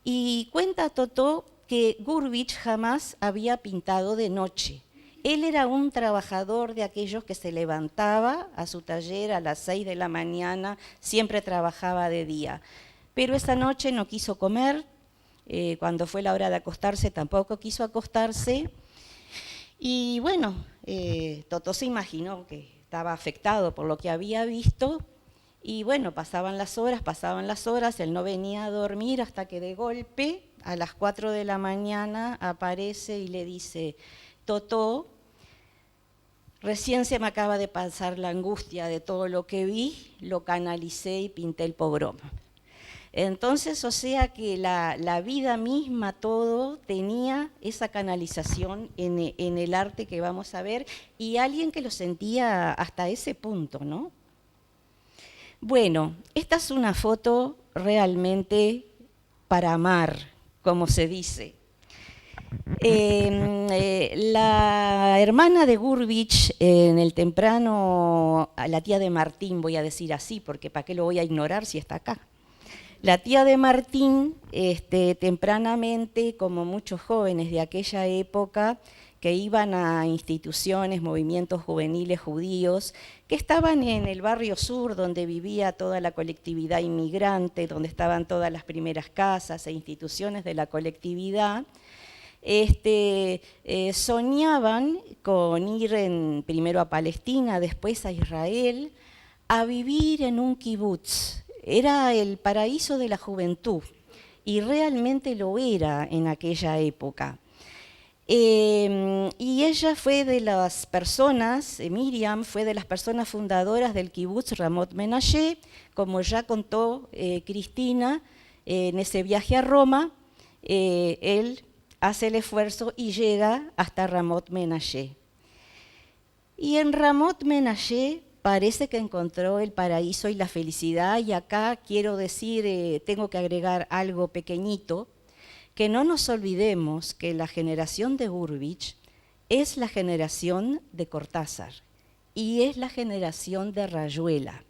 Y cuenta Totó que Gurvich jamás había pintado de noche. Él era un trabajador de aquellos que se levantaba a su taller a las 6 de la mañana, siempre trabajaba de día. Pero esa noche no quiso comer, cuando fue la hora de acostarse tampoco quiso acostarse. Y bueno, Totó se imaginó que estaba afectado por lo que había visto. Y bueno, pasaban las horas, él no venía a dormir hasta que de golpe, a las 4 de la mañana, aparece y le dice: Totó, recién se me acaba de pasar la angustia de todo lo que vi, lo canalicé y pinté el Pogrom. Entonces, o sea que la vida misma, todo, tenía esa canalización en el arte que vamos a ver, y alguien que lo sentía hasta ese punto, ¿no? Bueno, esta es una foto realmente para amar, como se dice. La hermana de Gurvich, en el temprano, la tía de Martín, voy a decir así, porque ¿para qué lo voy a ignorar si está acá? La tía de Martín, tempranamente, como muchos jóvenes de aquella época, que iban a instituciones, movimientos juveniles judíos, que estaban en el barrio sur, donde vivía toda la colectividad inmigrante, donde estaban todas las primeras casas e instituciones de la colectividad, soñaban con ir primero a Palestina, después a Israel, a vivir en un kibutz. Era el paraíso de la juventud, y realmente lo era en aquella época. Y ella fue de las personas, Miriam fue de las personas fundadoras del kibutz Ramot Menashe, como ya contó Cristina, en ese viaje a Roma, él hace el esfuerzo y llega hasta Ramot Menashe. Y en Ramot Menashe parece que encontró el paraíso y la felicidad, y acá quiero decir, tengo que agregar algo pequeñito, que no nos olvidemos que la generación de Gurvich es la generación de Cortázar y es la generación de Rayuela.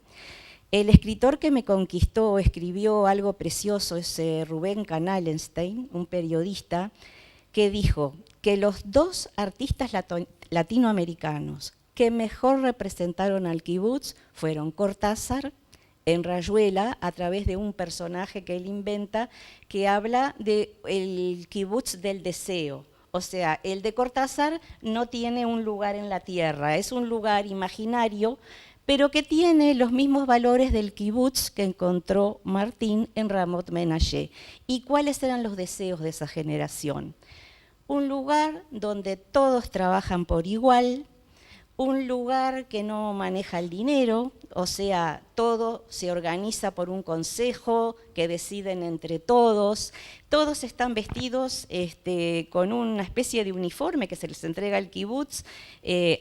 El escritor que me conquistó escribió algo precioso, es Rubén Kanalenstein, un periodista, que dijo que los dos artistas latinoamericanos que mejor representaron al kibutz fueron Cortázar en Rayuela, a través de un personaje que él inventa, que habla del kibutz del deseo. O sea, el de Cortázar no tiene un lugar en la tierra, es un lugar imaginario, pero que tiene los mismos valores del kibutz que encontró Martín en Ramot Menashe. ¿Y cuáles eran los deseos de esa generación? Un lugar donde todos trabajan por igual, un lugar que no maneja el dinero, o sea, todo se organiza por un consejo que deciden entre todos están vestidos con una especie de uniforme que se les entrega al kibutz.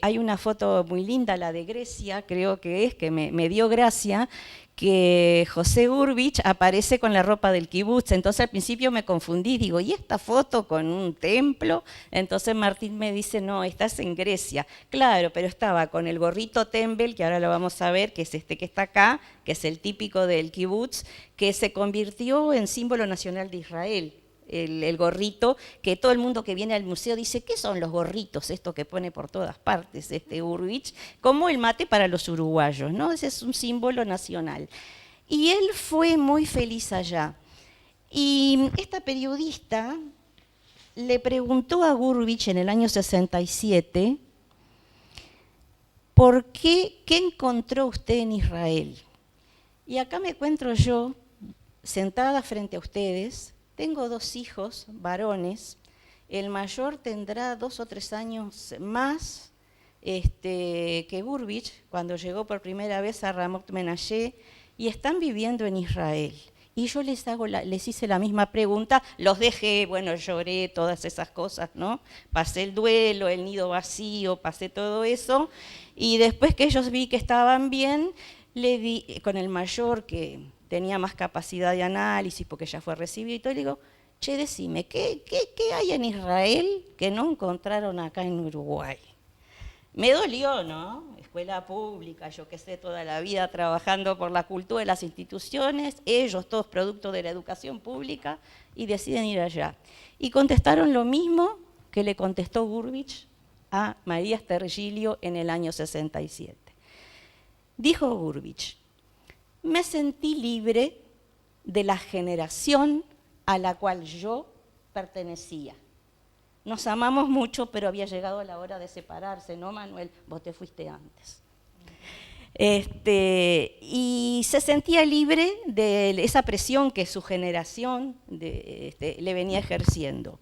Hay una foto muy linda, la de Grecia, creo que es, que me dio gracia, que José Gurvich aparece con la ropa del kibutz. Entonces al principio me confundí, digo, ¿y esta foto con un templo? Entonces Martín me dice, no, estás en Grecia. Claro, pero estaba con el gorrito tembel, que ahora lo vamos a ver, que es este que está acá, que es el típico del kibutz, que se convirtió en símbolo nacional de Israel. El gorrito, que todo el mundo que viene al museo dice, ¿qué son los gorritos? Esto que pone por todas partes Gurvich, como el mate para los uruguayos, ¿no? Ese es un símbolo nacional. Y él fue muy feliz allá. Y esta periodista le preguntó a Gurvich en el año 67, ¿por qué encontró usted en Israel? Y acá me encuentro yo, sentada frente a ustedes. Tengo 2 hijos varones, el mayor tendrá 2 o 3 años más que Gurvich, cuando llegó por primera vez a Ramot Menashe, y están viviendo en Israel. Y yo les hice la misma pregunta, los dejé, bueno, lloré, todas esas cosas, ¿no? Pasé el duelo, el nido vacío, pasé todo eso, y después que ellos vi que estaban bien, le di, con el mayor que tenía más capacidad de análisis porque ya fue recibido y todo, y le digo, che, decime, ¿qué hay en Israel que no encontraron acá en Uruguay? Me dolió, ¿no? Escuela pública, yo qué sé, toda la vida trabajando por la cultura de las instituciones, ellos todos producto de la educación pública, y deciden ir allá. Y contestaron lo mismo que le contestó Gurvich a María Stergilio en el año 67. Dijo Gurvich, me sentí libre de la generación a la cual yo pertenecía. Nos amamos mucho, pero había llegado la hora de separarse, ¿no, Manuel? Vos te fuiste antes. Y se sentía libre de esa presión que su generación le venía ejerciendo.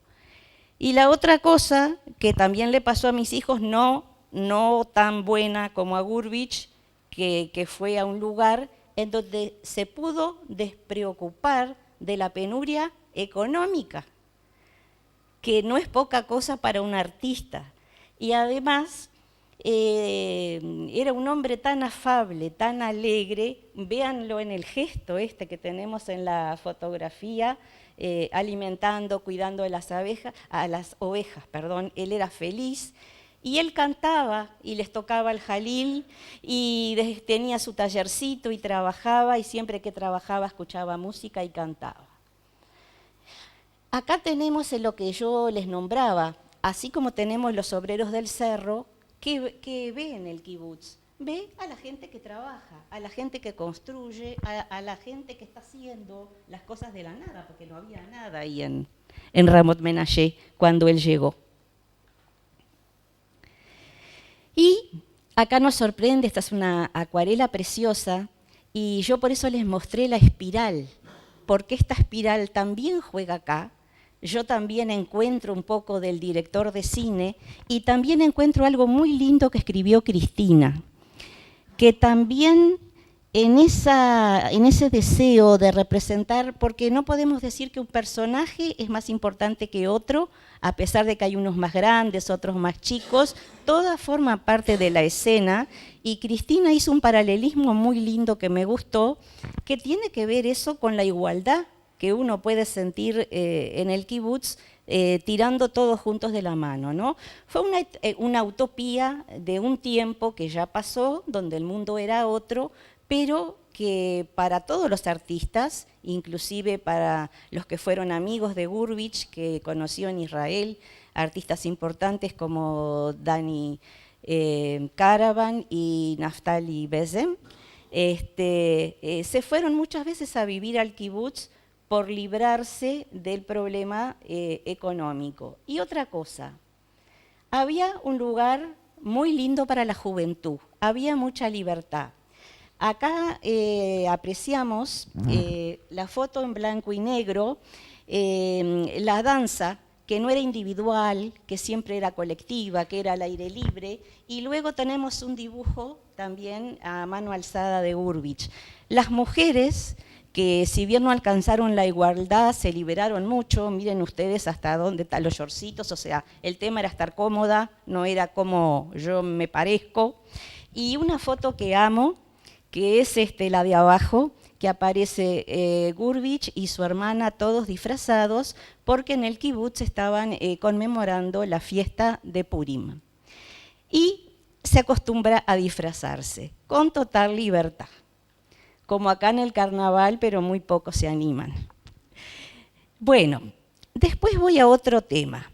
Y la otra cosa que también le pasó a mis hijos, no tan buena como a Gurvich, que fue a un lugar en donde se pudo despreocupar de la penuria económica, que no es poca cosa para un artista. Y además era un hombre tan afable, tan alegre, véanlo en el gesto este que tenemos en la fotografía, alimentando, cuidando de las ovejas, él era feliz. Y él cantaba y les tocaba el jalil y tenía su tallercito y trabajaba, y siempre que trabajaba escuchaba música y cantaba. Acá tenemos en lo que yo les nombraba, así como tenemos los obreros del cerro, que ve en el kibutz. Ve a la gente que trabaja, a la gente que construye, a la gente que está haciendo las cosas de la nada, porque no había nada ahí en Ramot Menashe cuando él llegó. Y acá nos sorprende, esta es una acuarela preciosa, y yo por eso les mostré la espiral, porque esta espiral también juega acá. Yo también encuentro un poco del director de cine y también encuentro algo muy lindo que escribió Cristina, que también en ese deseo de representar, porque no podemos decir que un personaje es más importante que otro, a pesar de que hay unos más grandes, otros más chicos, toda forma parte de la escena, y Cristina hizo un paralelismo muy lindo que me gustó, que tiene que ver eso con la igualdad que uno puede sentir en el kibutz, tirando todos juntos de la mano, ¿no? Fue una utopía de un tiempo que ya pasó, donde el mundo era otro, pero que para todos los artistas, inclusive para los que fueron amigos de Gurvich, que conoció en Israel, artistas importantes como Dani Caravan y Naftali Bezem, se fueron muchas veces a vivir al kibutz por librarse del problema económico. Y otra cosa, había un lugar muy lindo para la juventud, había mucha libertad. Acá apreciamos la foto en blanco y negro, la danza, que no era individual, que siempre era colectiva, que era al aire libre, y luego tenemos un dibujo también a mano alzada de Gurvich. Las mujeres, que si bien no alcanzaron la igualdad, se liberaron mucho, miren ustedes hasta dónde están los shortcitos, o sea, el tema era estar cómoda, no era como yo me parezco. Y una foto que amo, que es la de abajo, que aparece Gurvich y su hermana todos disfrazados, porque en el kibutz estaban conmemorando la fiesta de Purim. Y se acostumbra a disfrazarse, con total libertad, como acá en el carnaval, pero muy pocos se animan. Bueno, después voy a otro tema.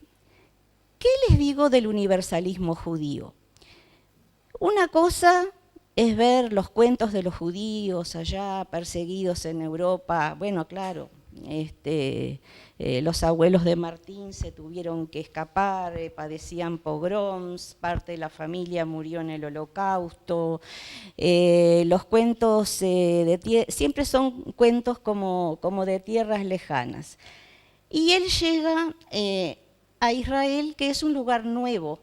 ¿Qué les digo del universalismo judío? Una cosa es ver los cuentos de los judíos allá perseguidos en Europa. Bueno, claro, los abuelos de Martín se tuvieron que escapar, padecían pogroms, parte de la familia murió en el Holocausto. Los cuentos siempre son cuentos como de tierras lejanas. Y él llega a Israel, que es un lugar nuevo,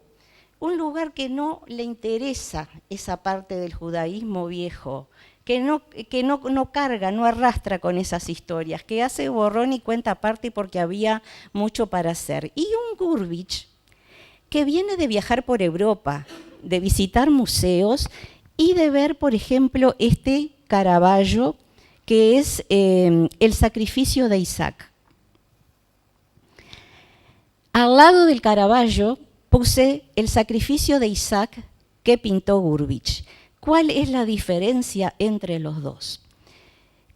un lugar que no le interesa esa parte del judaísmo viejo, que no carga, no arrastra con esas historias, que hace borrón y cuenta aparte porque había mucho para hacer. Y un Gurvich que viene de viajar por Europa, de visitar museos y de ver, por ejemplo, este Caravaggio, que es el sacrificio de Isaac. Al lado del Caravaggio puse el sacrificio de Isaac que pintó Gurvich. ¿Cuál es la diferencia entre los dos?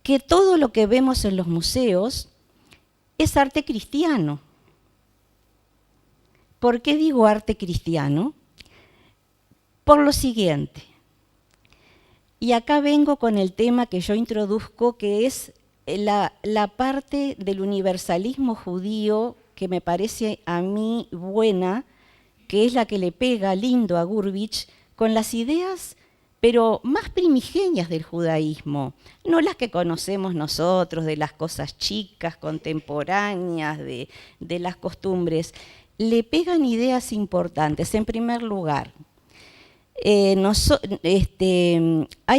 Que todo lo que vemos en los museos es arte cristiano. ¿Por qué digo arte cristiano? Por lo siguiente. Y acá vengo con el tema que yo introduzco, que es la parte del universalismo judío que me parece a mí buena, que es la que le pega lindo a Gurvich, con las ideas pero más primigenias del judaísmo, no las que conocemos nosotros, de las cosas chicas, contemporáneas, de las costumbres. Le pegan ideas importantes. En primer lugar, hay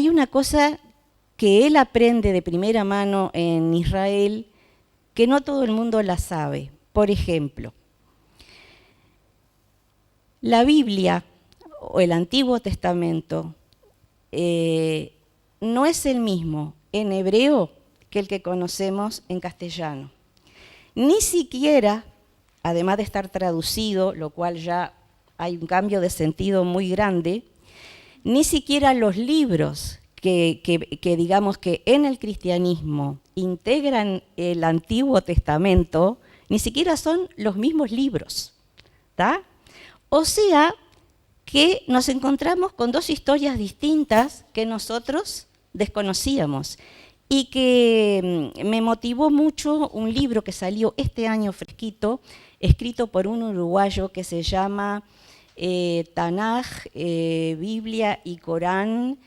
una cosa que él aprende de primera mano en Israel, que no todo el mundo la sabe. Por ejemplo, la Biblia o el Antiguo Testamento no es el mismo en hebreo que el que conocemos en castellano. Ni siquiera, además de estar traducido, lo cual ya hay un cambio de sentido muy grande, ni siquiera los libros que digamos que en el cristianismo integran el Antiguo Testamento, ni siquiera son los mismos libros, ¿tá? O sea, que nos encontramos con dos historias distintas que nosotros desconocíamos y que me motivó mucho un libro que salió este año fresquito, escrito por un uruguayo que se llama Tanaj, Biblia y Corán,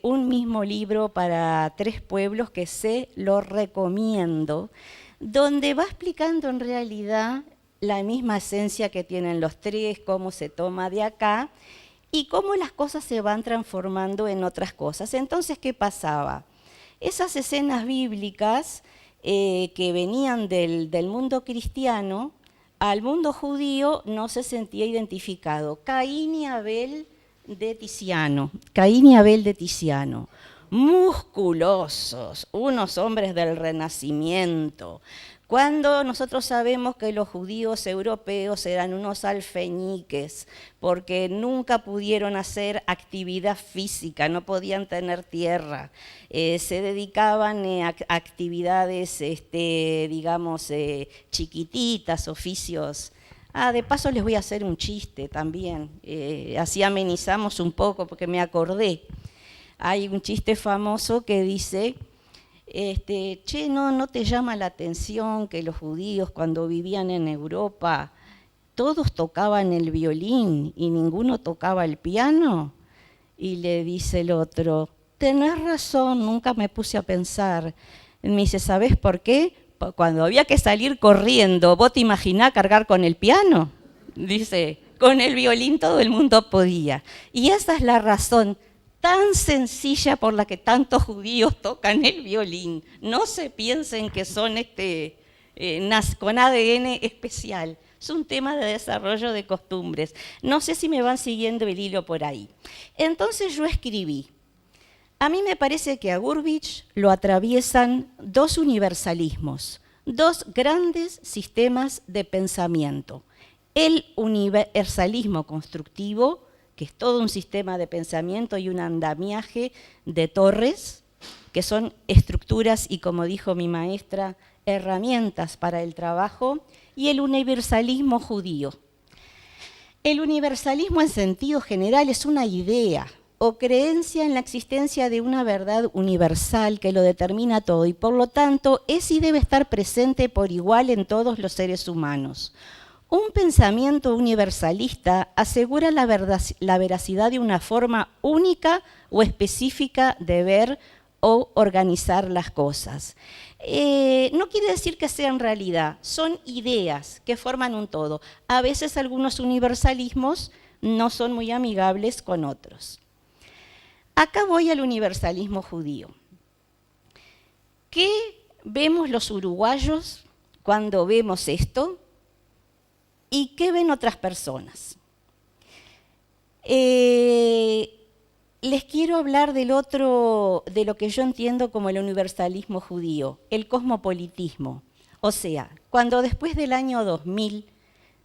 un mismo libro para 3 pueblos que se lo recomiendo, donde va explicando en realidad la misma esencia que tienen los 3, cómo se toma de acá y cómo las cosas se van transformando en otras cosas. Entonces, ¿qué pasaba? Esas escenas bíblicas que venían del mundo cristiano, al mundo judío no se sentía identificado. Caín y Abel de Tiziano, musculosos, unos hombres del Renacimiento, cuando nosotros sabemos que los judíos europeos eran unos alfeñiques, porque nunca pudieron hacer actividad física, no podían tener tierra, se dedicaban a actividades, digamos, chiquititas, oficios. De paso les voy a hacer un chiste también, así amenizamos un poco porque me acordé. Hay un chiste famoso que dice, che, ¿no te llama la atención que los judíos cuando vivían en Europa todos tocaban el violín y ninguno tocaba el piano? Y le dice el otro, tenés razón, nunca me puse a pensar. Me dice, ¿sabés por qué? Cuando había que salir corriendo, ¿vos te imaginás cargar con el piano? Dice, con el violín todo el mundo podía. Y esa es la razón tan sencilla por la que tantos judíos tocan el violín. No se piensen que son con ADN especial. Es un tema de desarrollo de costumbres. No sé si me van siguiendo el hilo por ahí. Entonces yo escribí. A mí me parece que a Gurvitch lo atraviesan 2 universalismos, 2 grandes sistemas de pensamiento. El universalismo constructivo, que es todo un sistema de pensamiento y un andamiaje de torres, que son estructuras y, como dijo mi maestra, herramientas para el trabajo, y el universalismo judío. El universalismo en sentido general es una idea o creencia en la existencia de una verdad universal que lo determina todo y por lo tanto es y debe estar presente por igual en todos los seres humanos. Un pensamiento universalista asegura la veracidad de una forma única o específica de ver o organizar las cosas. No quiere decir que sean realidad, son ideas que forman un todo. A veces algunos universalismos no son muy amigables con otros. Acá voy al universalismo judío. ¿Qué vemos los uruguayos cuando vemos esto? ¿Y qué ven otras personas? Les quiero hablar de lo que yo entiendo como el universalismo judío, el cosmopolitismo. O sea, cuando después del año 2000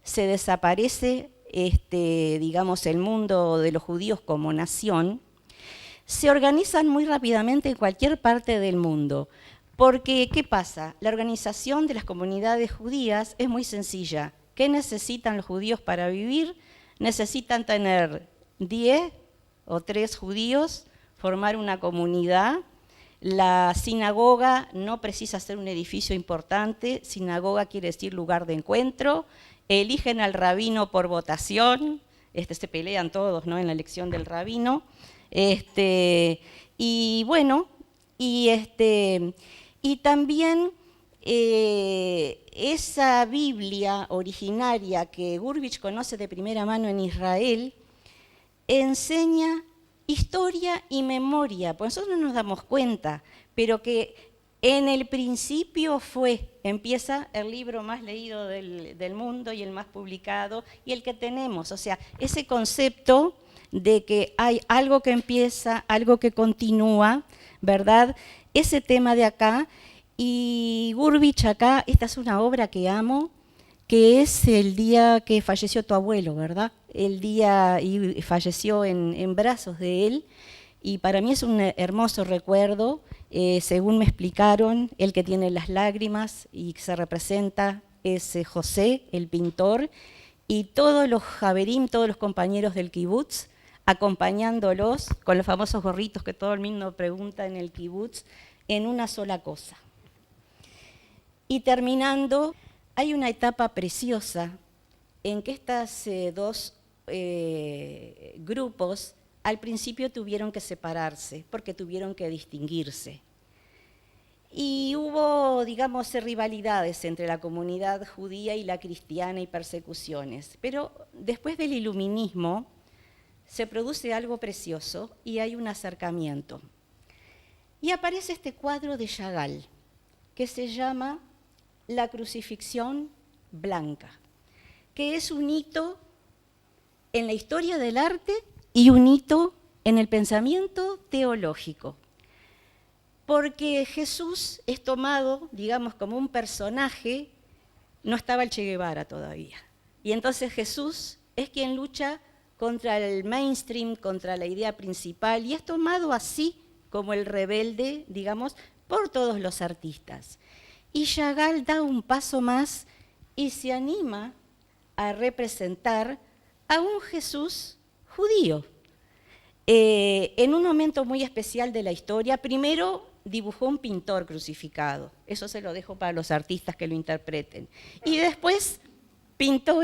se desaparece, digamos, el mundo de los judíos como nación, se organizan muy rápidamente en cualquier parte del mundo. Porque, ¿qué pasa? La organización de las comunidades judías es muy sencilla. ¿Qué necesitan los judíos para vivir? Necesitan tener 10 o 3 judíos, formar una comunidad. La sinagoga no precisa ser un edificio importante, sinagoga quiere decir lugar de encuentro. Eligen al rabino por votación, se pelean todos, ¿no?, en la elección del rabino. Y bueno, y también esa Biblia originaria que Gurvitch conoce de primera mano en Israel, enseña historia y memoria, pues nosotros no nos damos cuenta, pero que en el principio empieza el libro más leído del mundo y el más publicado y el que tenemos, o sea, ese concepto de que hay algo que empieza, algo que continúa, ¿verdad? Ese tema de acá, y Gurvich acá, esta es una obra que amo, que es el día que falleció tu abuelo, ¿verdad? El día, y falleció en brazos de él, y para mí es un hermoso recuerdo. Según me explicaron, el que tiene las lágrimas y se representa es José, el pintor, y todos los Javerim, todos los compañeros del kibutz, acompañándolos con los famosos gorritos que todo el mundo pregunta en el kibutz, en una sola cosa. Y terminando, hay una etapa preciosa en que estos dos grupos al principio tuvieron que separarse porque tuvieron que distinguirse. Y hubo, digamos, rivalidades entre la comunidad judía y la cristiana y persecuciones. Pero después del iluminismo se produce algo precioso y hay un acercamiento. Y aparece este cuadro de Chagall que se llama La crucifixión blanca, que es un hito en la historia del arte y un hito en el pensamiento teológico, porque Jesús es tomado, digamos, como un personaje, no estaba el Che Guevara todavía, y entonces Jesús es quien lucha contra el mainstream, contra la idea principal, y es tomado así como el rebelde, digamos, por todos los artistas. Y Chagall da un paso más y se anima a representar a un Jesús judío. En un momento muy especial de la historia, primero dibujó un pintor crucificado, eso se lo dejo para los artistas que lo interpreten, y después pintó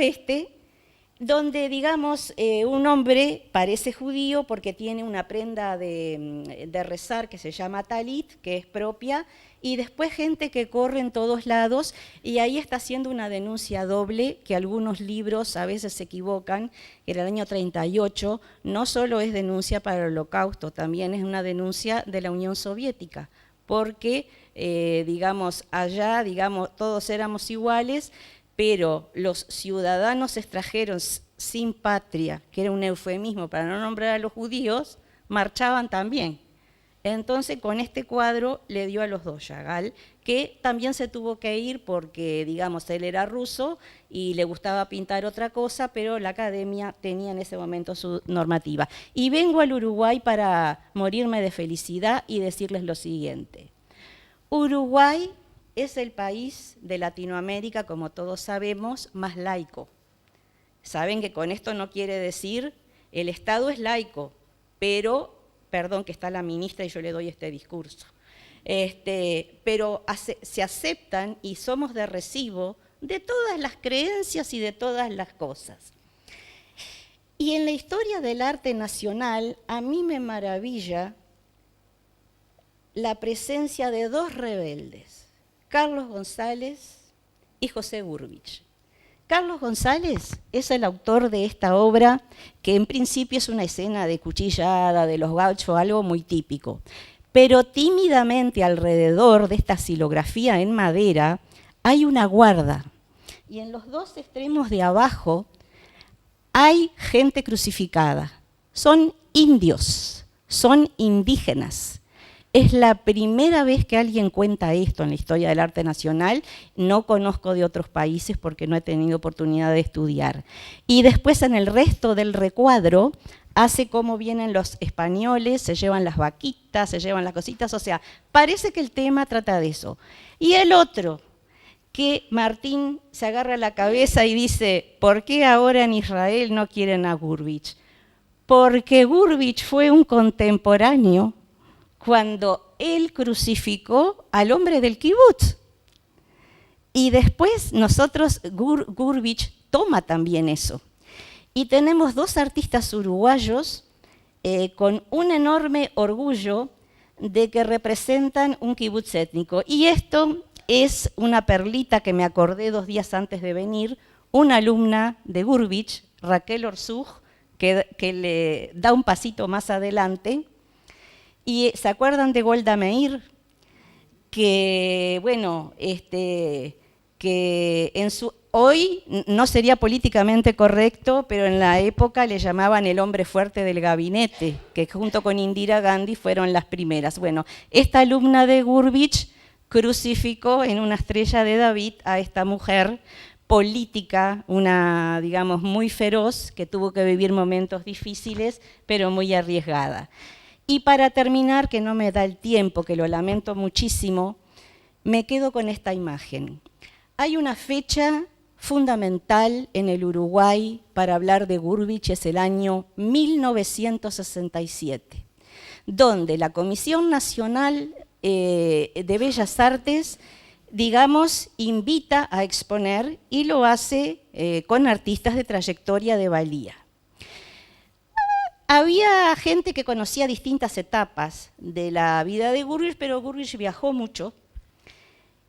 donde, digamos, un hombre parece judío porque tiene una prenda de rezar que se llama talit, que es propia, y después gente que corre en todos lados, y ahí está haciendo una denuncia doble, que algunos libros a veces se equivocan, que era el año 38, no solo es denuncia para el Holocausto, también es una denuncia de la Unión Soviética, porque, digamos, allá, digamos, todos éramos iguales, pero los ciudadanos extranjeros sin patria, que era un eufemismo para no nombrar a los judíos, marchaban también. Entonces, con este cuadro le dio a los dos Chagall, que también se tuvo que ir porque, digamos, él era ruso y le gustaba pintar otra cosa, pero la academia tenía en ese momento su normativa. Y vengo al Uruguay para morirme de felicidad y decirles lo siguiente. Uruguay es el país de Latinoamérica, como todos sabemos, más laico. Saben que con esto no quiere decir el Estado es laico, pero, perdón que está la ministra y yo le doy este discurso, pero se aceptan y somos de recibo de todas las creencias y de todas las cosas. Y en la historia del arte nacional, a mí me maravilla la presencia de dos rebeldes, Carlos González y José Gurvich. Carlos González es el autor de esta obra, que en principio es una escena de cuchillada, de los gauchos, algo muy típico. Pero tímidamente alrededor de esta xilografía en madera hay una guarda. Y en los dos extremos de abajo hay gente crucificada. Son indios, son indígenas. Es la primera vez que alguien cuenta esto en la historia del arte nacional. No conozco de otros países porque no he tenido oportunidad de estudiar. Y después en el resto del recuadro hace como vienen los españoles, se llevan las vaquitas, se llevan las cositas, o sea, parece que el tema trata de eso. Y el otro, que Martín se agarra la cabeza y dice, ¿por qué ahora en Israel no quieren a Gurvich? Porque Gurvich fue un contemporáneo cuando él crucificó al hombre del kibutz. Y después nosotros, Gurvich toma también eso. Y tenemos dos artistas uruguayos con un enorme orgullo de que representan un kibutz étnico. Y esto es una perlita que me acordé 2 días antes de venir, una alumna de Gurvich, Raquel Orzug, que le da un pasito más adelante. Y ¿se acuerdan de Golda Meir? Que, bueno, que hoy no sería políticamente correcto, pero en la época le llamaban el hombre fuerte del gabinete, que junto con Indira Gandhi fueron las primeras. Bueno, esta alumna de Gurvich crucificó en una estrella de David a esta mujer política, una, digamos, muy feroz, que tuvo que vivir momentos difíciles, pero muy arriesgada. Y para terminar, que no me da el tiempo, que lo lamento muchísimo, me quedo con esta imagen. Hay una fecha fundamental en el Uruguay para hablar de Gurvich, es el año 1967, donde la Comisión Nacional de Bellas Artes, digamos, invita a exponer y lo hace con artistas de trayectoria de valía. Había gente que conocía distintas etapas de la vida de Gurvich, pero Gurvich viajó mucho.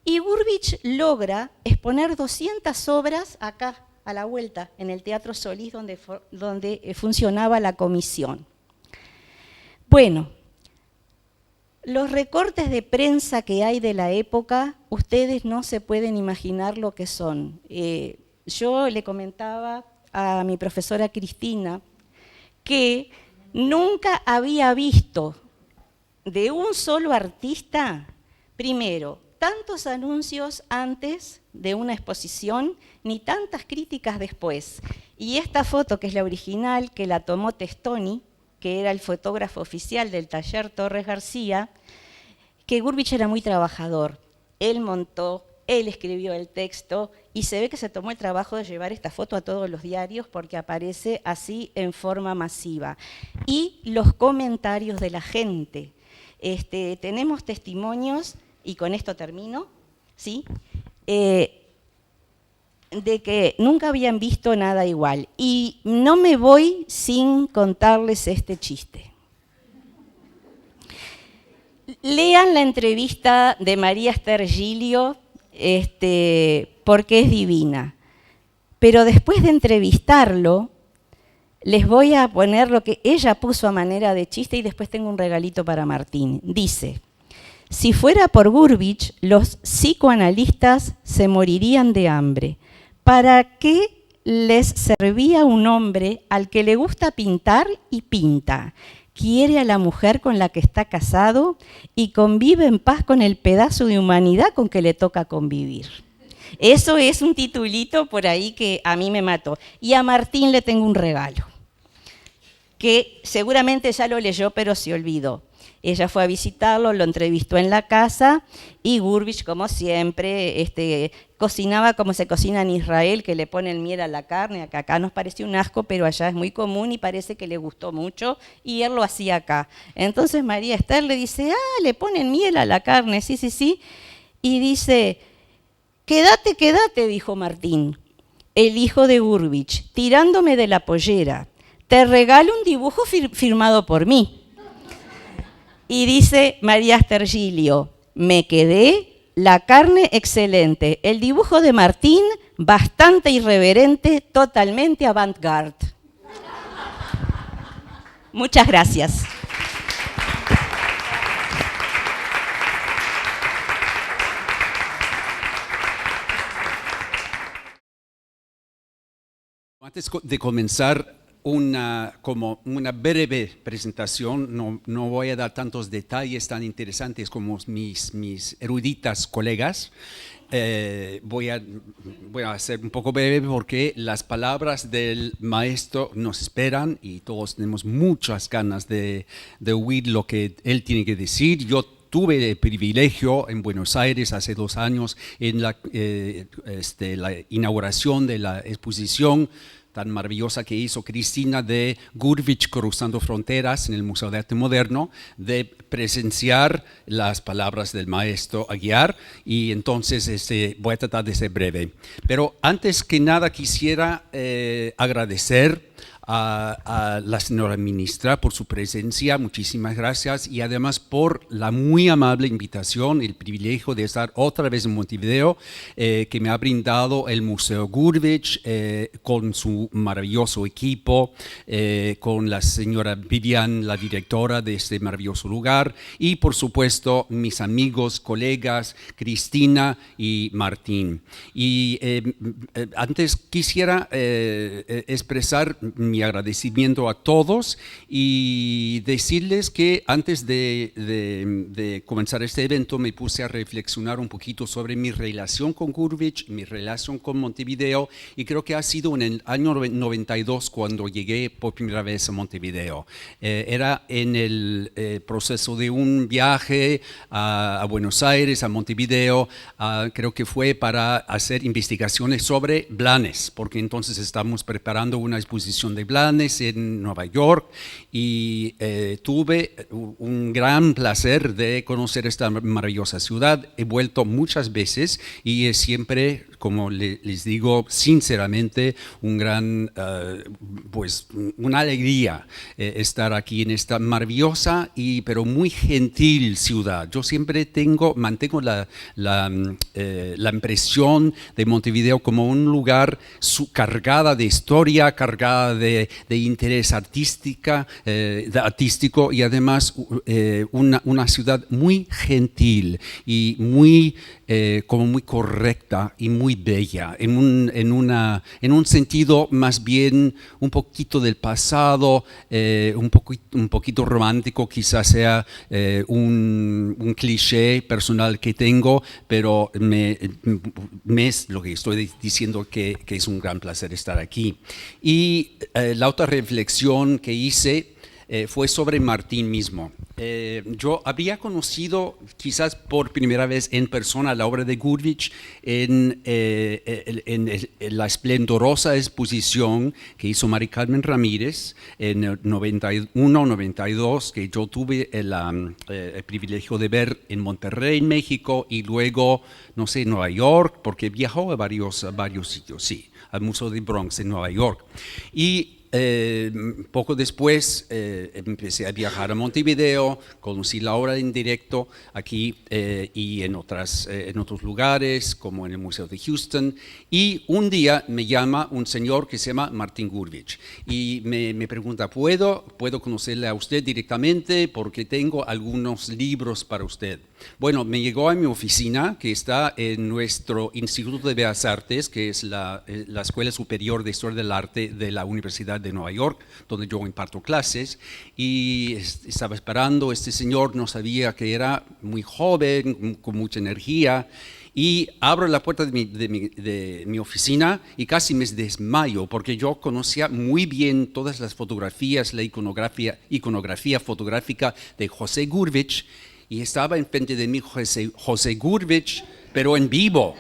Y Gurvich logra exponer 200 obras acá, a la vuelta, en el Teatro Solís, donde funcionaba la comisión. Bueno, los recortes de prensa que hay de la época, ustedes no se pueden imaginar lo que son. Yo le comentaba a mi profesora Cristina que nunca había visto de un solo artista, primero, tantos anuncios antes de una exposición, ni tantas críticas después. Y esta foto, que es la original, que la tomó Testoni, que era el fotógrafo oficial del taller Torres García, que Gurvich era muy trabajador. Él montó, él escribió el texto, y se ve que se tomó el trabajo de llevar esta foto a todos los diarios porque aparece así en forma masiva. Y los comentarios de la gente. Tenemos testimonios, y con esto termino, ¿sí? De que nunca habían visto nada igual. Y no me voy sin contarles este chiste. Lean la entrevista de María Esther Gilio, porque es divina. Pero después de entrevistarlo, les voy a poner lo que ella puso a manera de chiste y después tengo un regalito para Martín. Dice: si fuera por Gurvich, los psicoanalistas se morirían de hambre. ¿Para qué les servía un hombre al que le gusta pintar y pinta? Quiere a la mujer con la que está casado y convive en paz con el pedazo de humanidad con que le toca convivir. Eso es un titulito por ahí que a mí me mató. Y a Martín le tengo un regalo, que seguramente ya lo leyó, pero se olvidó. Ella fue a visitarlo, lo entrevistó en la casa y Gurvich, como siempre, cocinaba como se cocina en Israel, que le ponen miel a la carne, que acá nos pareció un asco, pero allá es muy común y parece que le gustó mucho, y él lo hacía acá. Entonces María Esther le dice: ah, le ponen miel a la carne, sí, sí, sí. Y dice: quédate, quédate, dijo Martín, el hijo de Gurvich, tirándome de la pollera. Te regalo un dibujo firmado por mí. Y dice María Esther Gilio: me quedé, la carne excelente, el dibujo de Martín bastante irreverente, totalmente avant-garde. Muchas gracias. Antes de comenzar como una breve presentación, no voy a dar tantos detalles tan interesantes como mis eruditas colegas. Voy a ser un poco breve porque las palabras del maestro nos esperan y todos tenemos muchas ganas de oír lo que él tiene que decir. Yo tuve el privilegio en Buenos Aires hace 2 años en la inauguración de la exposición tan maravillosa que hizo Cristina de Gurvich cruzando fronteras en el Museo de Arte Moderno, de presenciar las palabras del maestro Aguiar, y entonces voy a tratar de ser breve. Pero antes que nada quisiera agradecer a la señora ministra por su presencia, muchísimas gracias, y además por la muy amable invitación, el privilegio de estar otra vez en Montevideo, que me ha brindado el Museo Gurvich con su maravilloso equipo, con la señora Vivian, la directora de este maravilloso lugar, y por supuesto mis amigos, colegas, Cristina y Martín. Y antes quisiera expresar mi agradecimiento a todos y decirles que antes de comenzar este evento me puse a reflexionar un poquito sobre mi relación con Gurvich, mi relación con Montevideo, y creo que ha sido en el año 92 cuando llegué por primera vez a Montevideo. Era en el proceso de un viaje a Buenos Aires, a Montevideo, creo que fue para hacer investigaciones sobre Blanes, porque entonces estamos preparando una exposición de Blanes en Nueva York y tuve un gran placer de conocer esta maravillosa ciudad. He vuelto muchas veces y es siempre, como les digo sinceramente, una alegría estar aquí en esta maravillosa pero muy gentil ciudad. Yo siempre mantengo la impresión de Montevideo como un lugar cargada de historia, cargada de interés artístico y además una ciudad muy gentil y como muy correcta y muy bella, en un sentido más bien un poquito del pasado, un poquito romántico, quizás sea un cliché personal que tengo, pero es lo que estoy diciendo que es un gran placer estar aquí. Y la otra reflexión que hice fue sobre Martín mismo. Yo había conocido quizás por primera vez en persona la obra de Gurvich en la esplendorosa exposición que hizo Mari Carmen Ramírez en el 91-92, que yo tuve el privilegio de ver en Monterrey, México, y luego, no sé, en Nueva York, porque viajó a varios sitios, sí, al Museo de Bronx en Nueva York. Y poco después empecé a viajar a Montevideo, conocí la obra en directo aquí y en otros lugares, como en el Museo de Houston, y un día me llama un señor que se llama Martín Gurvich y me pregunta, ¿puedo conocerle a usted directamente? Porque tengo algunos libros para usted. Bueno, me llegó a mi oficina, que está en nuestro Instituto de Bellas Artes, que es la Escuela Superior de Historia del Arte de la Universidad de Nueva York, donde yo imparto clases, y estaba esperando. Este señor no sabía que era muy joven, con mucha energía, y abro la puerta de mi oficina y casi me desmayo, porque yo conocía muy bien todas las fotografías, la iconografía fotográfica de José Gurvich, y estaba enfrente de mí José Gurvich, pero en vivo.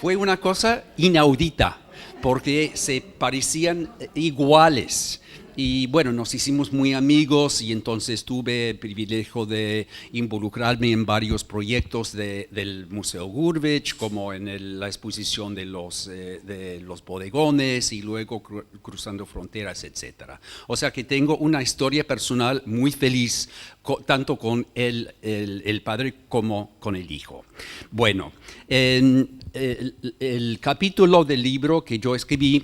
Fue una cosa inaudita, porque se parecían iguales. Y bueno, nos hicimos muy amigos y entonces tuve el privilegio de involucrarme en varios proyectos del Museo Gurvich, como en la exposición de los bodegones y luego cruzando fronteras, etc. O sea que tengo una historia personal muy feliz, tanto con el padre como con el hijo. Bueno, el capítulo del libro que yo escribí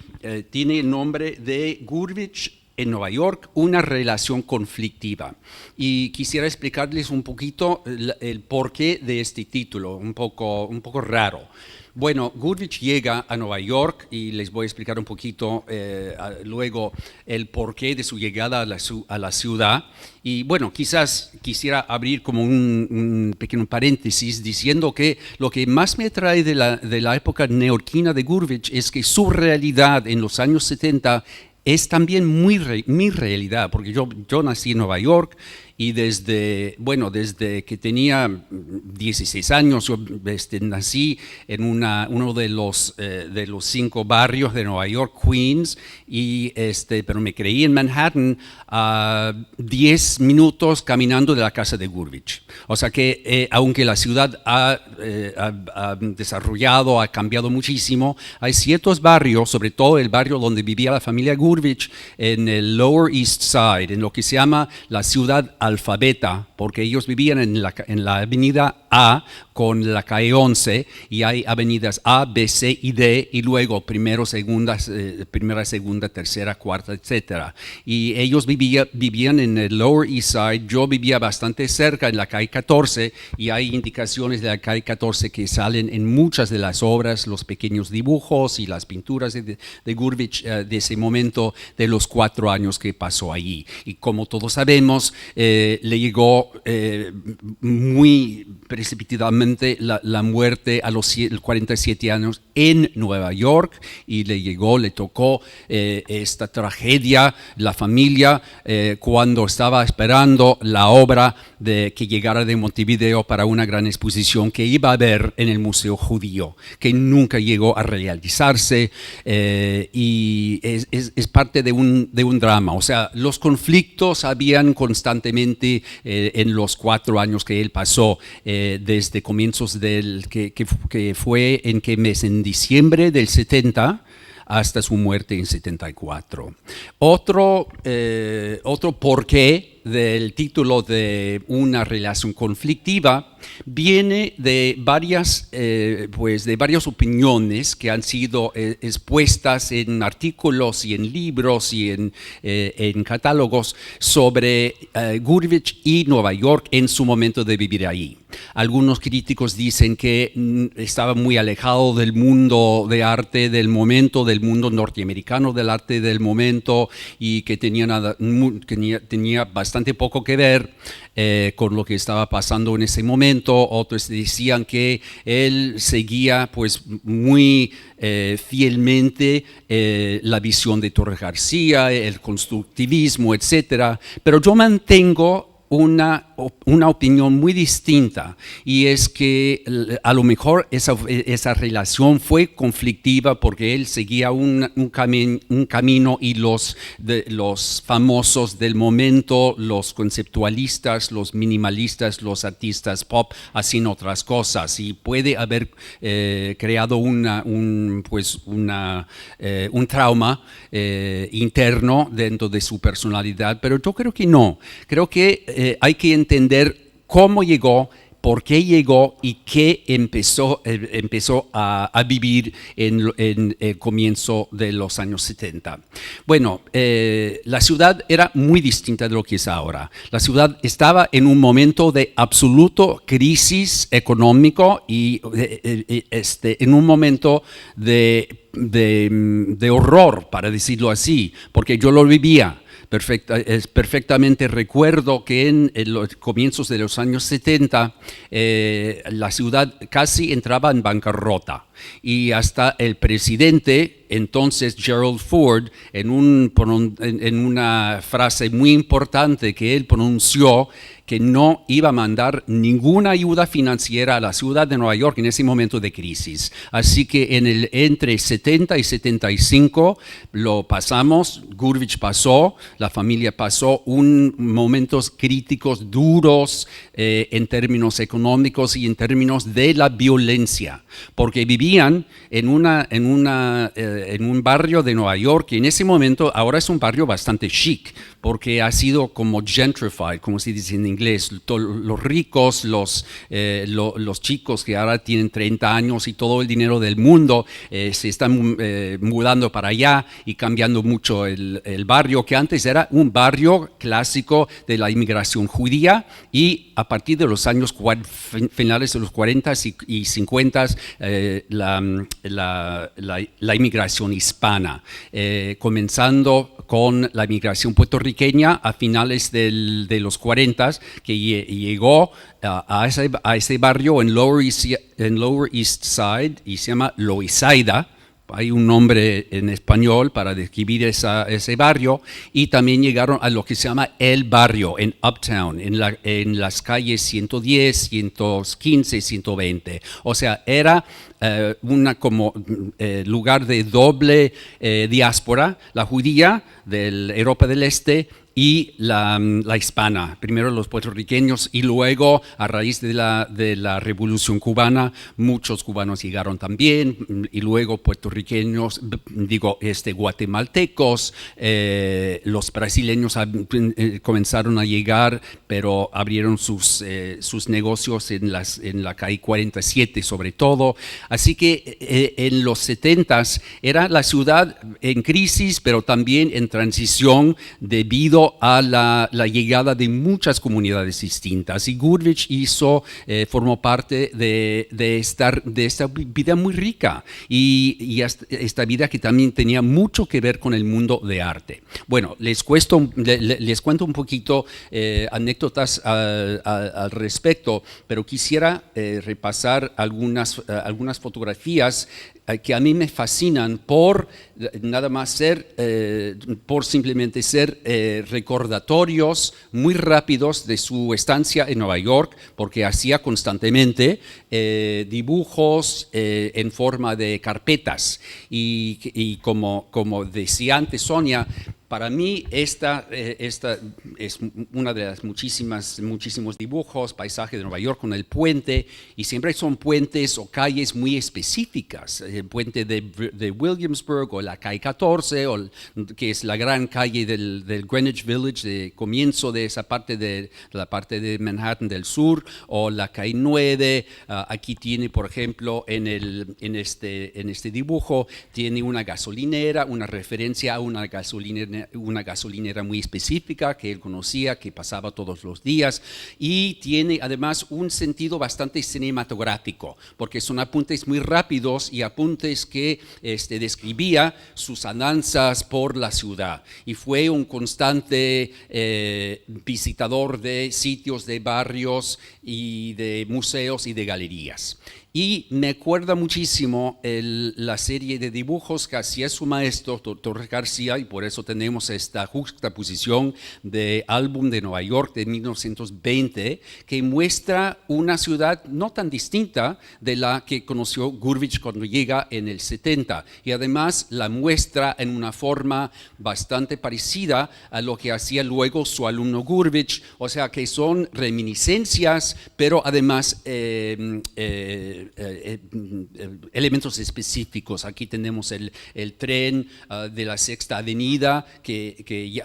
tiene el nombre de Gurvich en Nueva York, una relación conflictiva. Y quisiera explicarles un poquito el porqué de este título, un poco raro. Bueno, Gurvich llega a Nueva York y les voy a explicar un poquito luego el porqué de su llegada a la ciudad. Y bueno, quizás quisiera abrir como un pequeño paréntesis diciendo que lo que más me atrae de la época neoyorquina de Gurvich es que su realidad en los años 70 es también mi realidad, porque yo nací en Nueva York y desde que tenía 16 años, yo nací en uno de los 5 barrios de Nueva York, Queens, pero me creí en Manhattan a 10 minutos caminando de la casa de Gurvich. O sea que aunque la ciudad ha desarrollado, ha cambiado muchísimo, hay ciertos barrios, sobre todo el barrio donde vivía la familia Gurvich, en el Lower East Side, en lo que se llama la ciudad alfabeta, porque ellos vivían en la avenida A con la calle 11, y hay avenidas A, B, C y D, y luego primera, segunda, tercera, cuarta, etcétera. Y ellos vivían en el Lower East Side. Yo vivía bastante cerca en la calle 14, y hay indicaciones de la calle 14 que salen en muchas de las obras, los pequeños dibujos y las pinturas de Gurvich de ese momento, de los 4 años que pasó allí. Y como todos sabemos, le llegó muy precipitadamente la muerte a los 47 años en Nueva York, y le tocó esta tragedia, la familia, cuando estaba esperando la obra que llegara de Montevideo para una gran exposición que iba a haber en el Museo Judío, que nunca llegó a realizarse, y es parte de un drama. O sea, los conflictos habían constantemente en los 4 años que él pasó, desde comienzos que fue en qué mes, en diciembre del 70, hasta su muerte en 74. Otro porqué del título de una relación conflictiva viene de varias opiniones que han sido expuestas en artículos y en libros y en catálogos sobre Gurvich y Nueva York en su momento de vivir ahí. Algunos críticos dicen que estaba muy alejado del mundo de arte del momento, del mundo norteamericano del arte del momento, y que tenía bastante poco que ver con lo que estaba pasando en ese momento. Otros decían que él seguía pues muy fielmente la visión de Torres García, el constructivismo, etcétera. Pero yo mantengo una opinión muy distinta, y es que a lo mejor esa relación fue conflictiva porque él seguía un camino, y los famosos del momento, los conceptualistas, los minimalistas, los artistas pop hacían otras cosas, y puede haber creado un trauma interno dentro de su personalidad. Pero yo creo que no. Creo que hay que entender cómo llegó, por qué llegó y qué empezó a vivir en el comienzo de los años 70. Bueno, la ciudad era muy distinta de lo que es ahora. La ciudad estaba en un momento de absoluto crisis económico y en un momento de horror, para decirlo así, porque yo lo vivía. Perfectamente recuerdo que en los comienzos de los años 70 la ciudad casi entraba en bancarrota, y hasta el presidente entonces, Gerald Ford, en una frase muy importante que él pronunció, que no iba a mandar ninguna ayuda financiera a la ciudad de Nueva York en ese momento de crisis. Así que entre 70 y 75 lo pasamos, Gurvich pasó, la familia pasó momentos críticos duros en términos económicos y en términos de la violencia, porque vivían en un barrio de Nueva York que en ese momento ahora es un barrio bastante chic, porque ha sido como gentrified, como se dice en inglés. Los ricos, los chicos que ahora tienen 30 años y todo el dinero del mundo se están mudando para allá y cambiando mucho el barrio, que antes era un barrio clásico de la inmigración judía, y a partir de los años finales de los 40 y 50 la inmigración hispana, comenzando con la inmigración puertorriqueña a finales de los 40, que llegó a ese barrio en Lower East Side, y se llama Loisaida, hay un nombre en español para describir ese barrio, y también llegaron a lo que se llama el barrio, en Uptown, en las calles 110, 115, 120. O sea, era lugar de doble diáspora, la judía de Europa del Este y la hispana, primero los puertorriqueños y luego a raíz de la Revolución Cubana muchos cubanos llegaron también, y luego puertorriqueños, guatemaltecos, los brasileños comenzaron a llegar, pero abrieron sus negocios en la calle 47 sobre todo, así que en los 70s era la ciudad en crisis, pero también en transición debido a la llegada de muchas comunidades distintas, y Goodrich formó parte de esta vida muy rica y esta vida que también tenía mucho que ver con el mundo de arte. Bueno, les cuento un poquito anécdotas al respecto, pero quisiera repasar algunas fotografías que a mí me fascinan por simplemente ser recordatorios muy rápidos de su estancia en Nueva York, porque hacía constantemente dibujos en forma de carpetas, y como decía antes Sonia, para mí esta es una de las muchísimos dibujos, paisaje de Nueva York con el puente, y siempre son puentes o calles muy específicas, el puente de Williamsburg o la calle 14, que es la gran calle del Greenwich Village, de comienzo de esa parte de la parte de Manhattan del sur, o la calle 9, aquí tiene por ejemplo en este dibujo, tiene una gasolinera, una referencia a una gasolinera muy específica que él conocía, que pasaba todos los días, y tiene además un sentido bastante cinematográfico, porque son apuntes muy rápidos y apuntes que describía sus andanzas por la ciudad, y fue un constante visitador de sitios, de barrios y de museos y de galerías. Y me acuerda muchísimo la serie de dibujos que hacía su maestro, Torres García, y por eso tenemos esta juxtaposición de álbum de Nueva York de 1920, que muestra una ciudad no tan distinta de la que conoció Goodrich cuando llega en el 70, y además la muestra en una forma bastante parecida a lo que hacía luego su alumno Goodrich, o sea que son reminiscencias, pero además elementos específicos. Aquí tenemos el tren de la Sexta Avenida que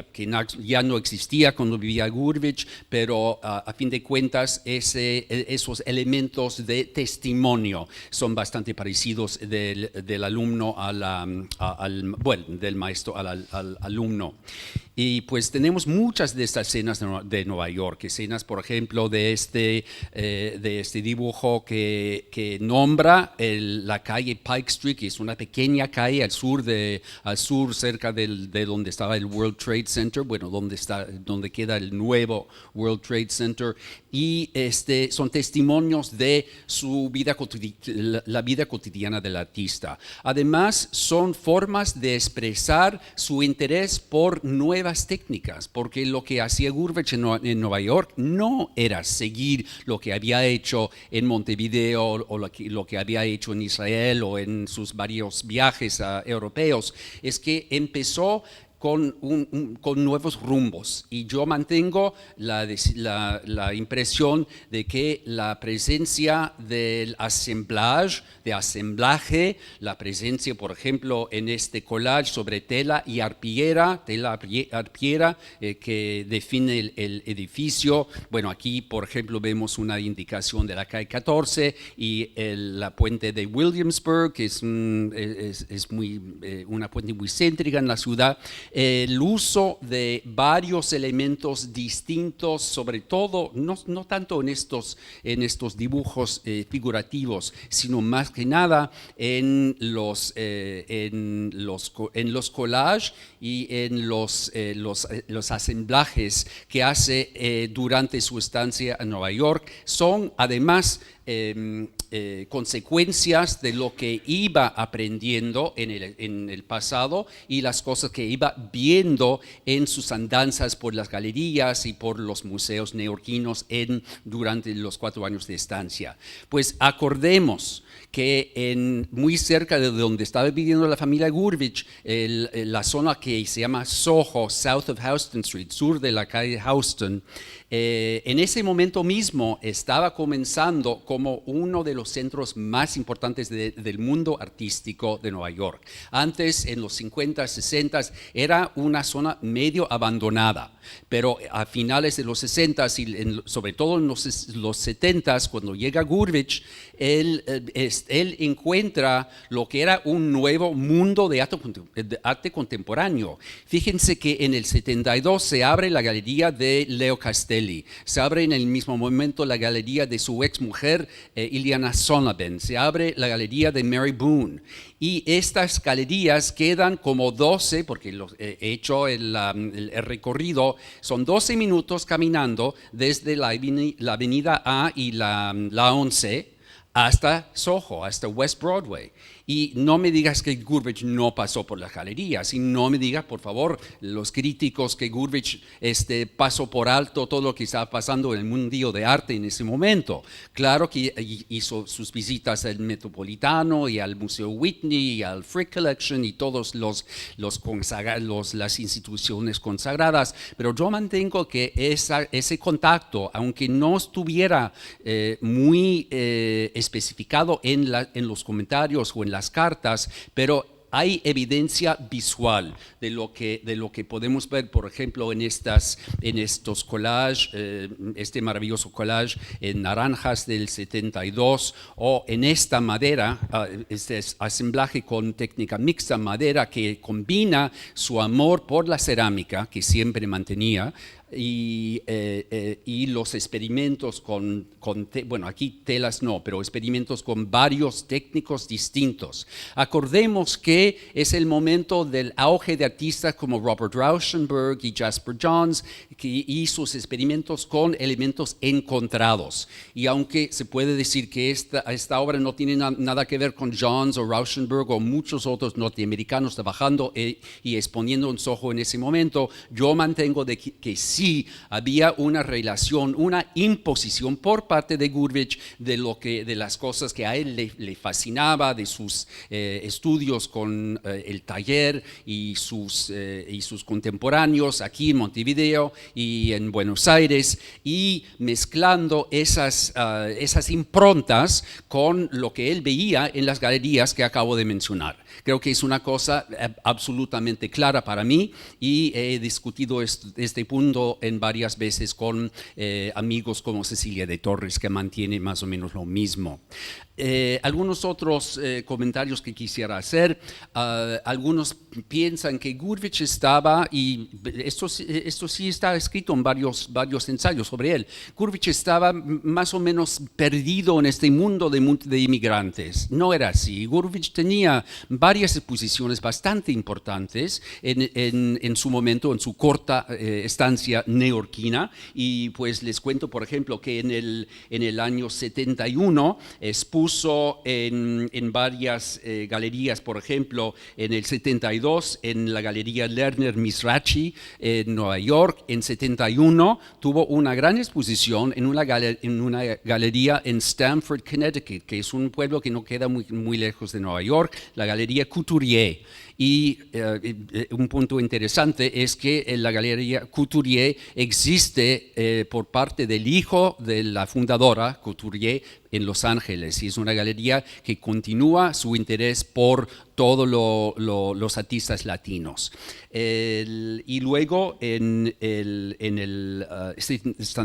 ya no existía cuando vivía Goodrich, pero a fin de cuentas esos elementos de testimonio son bastante parecidos del alumno del maestro al alumno. Y pues tenemos muchas de estas escenas de Nueva York, escenas por ejemplo de este dibujo que nombra la calle Pike Street, que es una pequeña calle al sur cerca de donde estaba el World Trade Center, bueno, donde queda el nuevo World Trade Center, y son testimonios de su vida la vida cotidiana del artista. Además, son formas de expresar su interés por nuevas técnicas, porque lo que hacía Goodrich en Nueva York no era seguir lo que había hecho en Montevideo o lo que había hecho en Israel o en sus varios viajes europeos, es que empezó con nuevos rumbos, y yo mantengo la impresión de que la presencia del asemblaje, la presencia por ejemplo en este collage sobre tela arpiera que define el edificio. Bueno, aquí por ejemplo vemos una indicación de la calle 14 y la puente de Williamsburg, que es una puente muy céntrica en la ciudad. El uso de varios elementos distintos, sobre todo, no tanto en estos dibujos figurativos, sino más que nada en los collages y en los asemblajes que hace durante su estancia en Nueva York. Son además consecuencias de lo que iba aprendiendo en el pasado y las cosas que iba viendo en sus andanzas por las galerías y por los museos neoyorquinos durante los 4 años de estancia. Pues acordemos que muy cerca de donde estaba viviendo la familia Gurvich, la zona que se llama Soho, South of Houston Street, sur de la calle Houston, en ese momento mismo estaba comenzando como uno de los centros más importantes del mundo artístico de Nueva York. Antes, en los 50, 60, era una zona medio abandonada, pero a finales de los 60 y sobre todo en los 70, cuando llega Gurvich, él encuentra lo que era un nuevo mundo de arte contemporáneo. Fíjense que en el 72 se abre la galería de Leo Castelli. Se abre en el mismo momento la galería de su ex mujer, Iliana Sonnabend. Se abre la galería de Mary Boone. Y estas galerías quedan como 12, porque he hecho el recorrido, son 12 minutos caminando desde la avenida A y la 11 hasta Soho, hasta West Broadway. Y no me digas que Gurvich no pasó por las galerías, y no me digas, por favor, los críticos, que Gurvich pasó por alto todo lo que estaba pasando en el mundillo de arte en ese momento. Claro que hizo sus visitas al Metropolitano y al Museo Whitney y al Frick Collection y todos las instituciones consagradas, pero yo mantengo que ese contacto, aunque no estuviera muy especificado en los comentarios o en las cartas, pero hay evidencia visual de lo que podemos ver, por ejemplo, en estos collages, este maravilloso collage en naranjas del 72, o en esta madera, este asemblaje con técnica mixta, madera que combina su amor por la cerámica, que siempre mantenía, y los experimentos bueno, aquí telas no, pero experimentos con varios técnicos distintos. Acordemos que es el momento del auge de artistas como Robert Rauschenberg y Jasper Johns, y sus experimentos con elementos encontrados. Y aunque se puede decir que esta obra no tiene nada que ver con Johns o Rauschenberg o muchos otros norteamericanos trabajando y exponiendo en Soho en ese momento, yo mantengo que sí había una relación, una imposición por parte de Gurvich de las cosas que a él le fascinaba, de sus estudios con el taller y sus contemporáneos aquí en Montevideo y en Buenos Aires, y mezclando esas improntas con lo que él veía en las galerías que acabo de mencionar. Creo que es una cosa absolutamente clara para mí, y he discutido este punto en varias veces con amigos como Cecilia de Torres, que mantiene más o menos lo mismo. Algunos otros comentarios que quisiera hacer. Algunos piensan que Gurvich estaba, y esto sí está escrito en varios ensayos sobre él, Gurvich estaba más o menos perdido en este mundo de inmigrantes. No era así. Gurvich tenía varias exposiciones bastante importantes en su momento, en su corta estancia neoyorquina, y pues les cuento, por ejemplo, que en el año 71 expuso en varias galerías. Por ejemplo, en el 72 en la Galería Lerner Mizrachi en Nueva York. En 71 tuvo una gran exposición en una galería en Stamford, Connecticut, que es un pueblo que no queda muy lejos de Nueva York, la Galería Couturier. Y un punto interesante es que la Galería Couturier existe por parte del hijo de la fundadora, Couturier, en Los Ángeles, y es una galería que continúa su interés por todos los artistas latinos. Y luego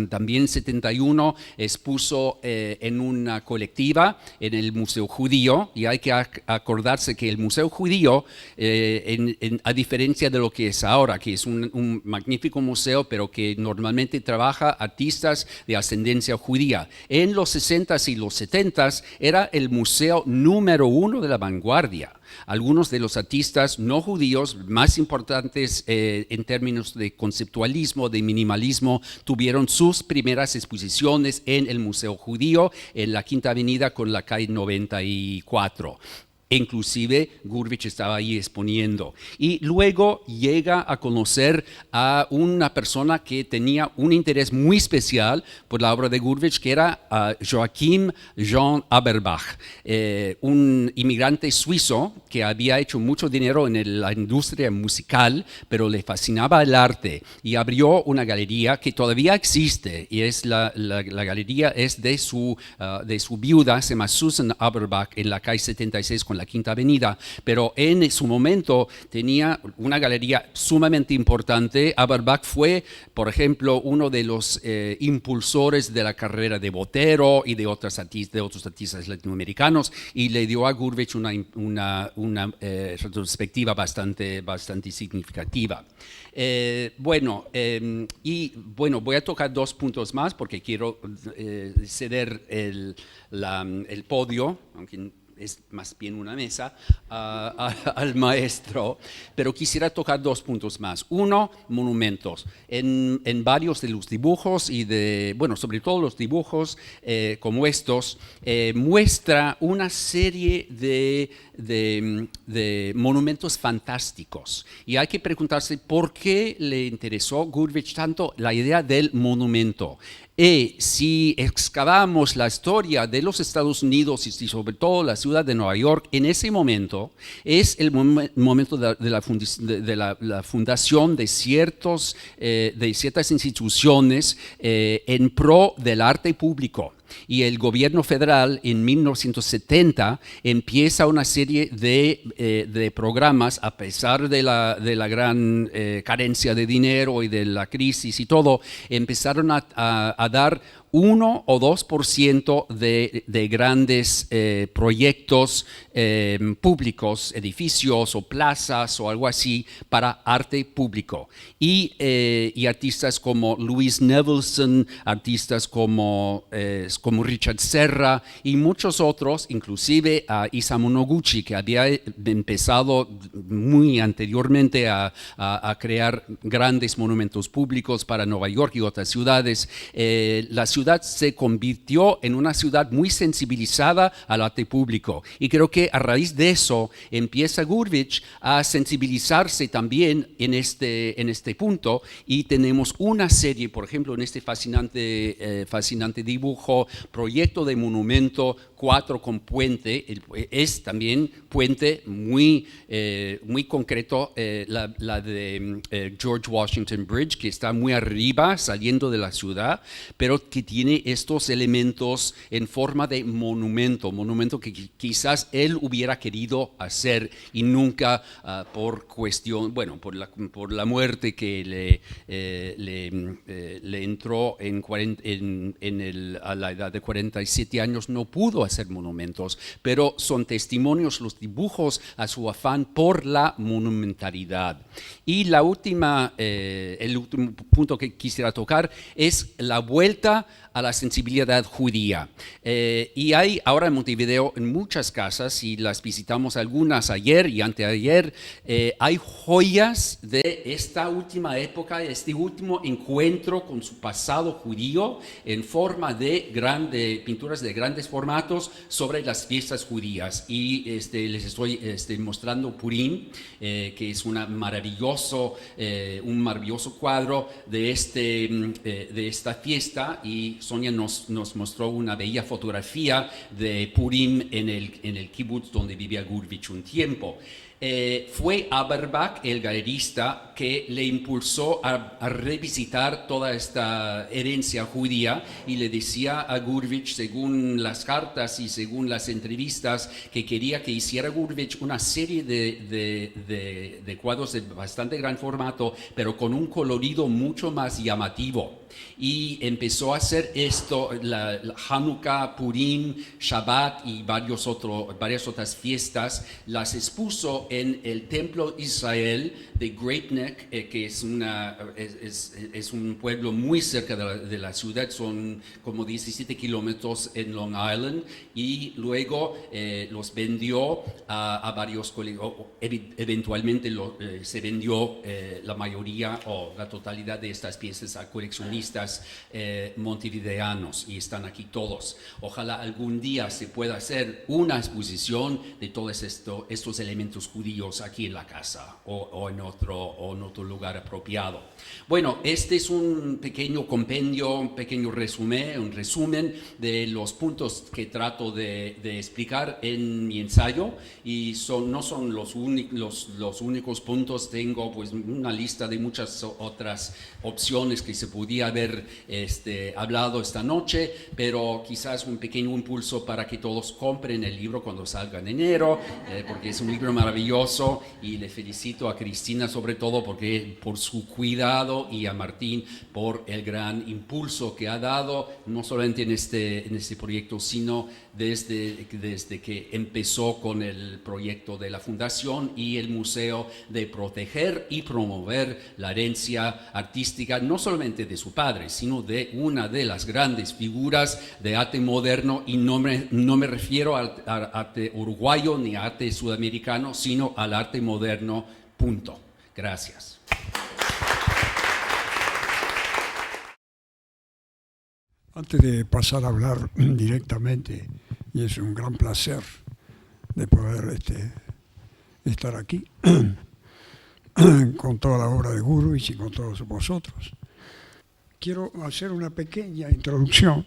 también 71 expuso en una colectiva en el Museo Judío, y hay que acordarse que el Museo Judío, a diferencia de lo que es ahora, que es un magnífico museo, pero que normalmente trabaja artistas de ascendencia judía, en los 60s y y los 70s era el museo número 1 de la vanguardia. Algunos de los artistas no judíos más importantes en términos de conceptualismo, de minimalismo, tuvieron sus primeras exposiciones en el Museo Judío, en la Quinta Avenida con la calle 94. Inclusive Gurvich estaba ahí exponiendo. Y luego llega a conocer a una persona que tenía un interés muy especial por la obra de Gurvich, que era Joachim Jean Aberbach, un inmigrante suizo que había hecho mucho dinero en la industria musical, pero le fascinaba el arte y abrió una galería que todavía existe, y es la galería es de su viuda, se llama Susan Aberbach, en la calle 76 con la Quinta Avenida, pero en su momento tenía una galería sumamente importante. Aberbach fue, por ejemplo, uno de los impulsores de la carrera de Botero y de otros artistas latinoamericanos, y le dio a Gurvich una retrospectiva bastante significativa. Voy a tocar 2 puntos más porque quiero ceder el podio, aunque es más bien una mesa, al maestro, pero quisiera tocar 2 puntos más. Uno, monumentos. En varios de los dibujos y sobre todo los dibujos como estos, muestra una serie de monumentos fantásticos. Y hay que preguntarse por qué le interesó Gurvich tanto la idea del monumento. Y si excavamos la historia de los Estados Unidos y sobre todo la ciudad de Nueva York, en ese momento es el momento de la fundación de ciertas instituciones en pro del arte público. Y el gobierno federal en 1970 empieza una serie de programas, a pesar de la gran carencia de dinero y de la crisis y todo, empezaron a dar 1 o 2% de grandes proyectos públicos, edificios o plazas o algo así para arte público. Y artistas como Louise Nevelson, artistas como Richard Serra y muchos otros, inclusive a Isamu Noguchi, que había empezado muy anteriormente a crear grandes monumentos públicos para Nueva York y otras ciudades. La ciudad se convirtió en una ciudad muy sensibilizada al arte público, y creo que a raíz de eso empieza Gurvich a sensibilizarse también en este punto, y tenemos una serie, por ejemplo, en este fascinante dibujo, proyecto de monumento 4 con puente, es también puente muy concreto, la de George Washington Bridge, que está muy arriba saliendo de la ciudad, pero que tiene estos elementos en forma de monumento que quizás él hubiera querido hacer y nunca por la muerte que le entró a la edad de 47 años, no pudo hacer monumentos, pero son testimonios los dibujos a su afán por la monumentalidad. Y el último punto que quisiera tocar es la vuelta a la sensibilidad judía. Y hay ahora en Montevideo en muchas casas, y las visitamos algunas ayer y anteayer, hay joyas de esta última época, este último encuentro con su pasado judío en forma de pinturas de grandes formatos sobre las fiestas judías. Y les estoy mostrando Purim, que es un maravilloso cuadro de esta fiesta, y Sonia nos mostró una bella fotografía de Purim en el kibutz donde vivía Gurvich un tiempo. Fue Aberbach, el galerista, que le impulsó a revisitar toda esta herencia judía, y le decía a Gurvich, según las cartas y según las entrevistas, que quería que hiciera Gurvich una serie de cuadros de bastante gran formato, pero con un colorido mucho más llamativo. Y empezó a hacer esto, la Hanukkah, Purim, Shabbat y varias otras fiestas, las expuso en el Templo Israel de Great Neck, que es un pueblo muy cerca de la ciudad, son como 17 kilómetros en Long Island, y luego los vendió a varios colegios. Eventualmente se vendió la mayoría o la totalidad de estas piezas a coleccionistas montevideanos, y están aquí todos. Ojalá algún día se pueda hacer una exposición de todos estos elementos judíos aquí en la casa o en otro lugar apropiado. Bueno, este es un pequeño compendio, un pequeño resumen de los puntos que trato de explicar en mi ensayo, y no son los únicos puntos. Tengo pues una lista de muchas otras opciones que se podía haber hablado esta noche, pero quizás un pequeño impulso para que todos compren el libro cuando salga en enero, porque es un libro maravilloso, y le felicito a Cristina sobre todo por su cuidado, y a Martín por el gran impulso que ha dado, no solamente en este proyecto, sino desde que empezó con el proyecto de la Fundación y el museo, de proteger y promover la herencia artística, no solamente de su padre, sino de una de las grandes figuras de arte moderno, y no me refiero al arte uruguayo ni a arte sudamericano, sino al arte moderno, punto. Gracias. Antes de pasar a hablar directamente, y es un gran placer de poder estar aquí con toda la obra de Gurvich y con todos vosotros, quiero hacer una pequeña introducción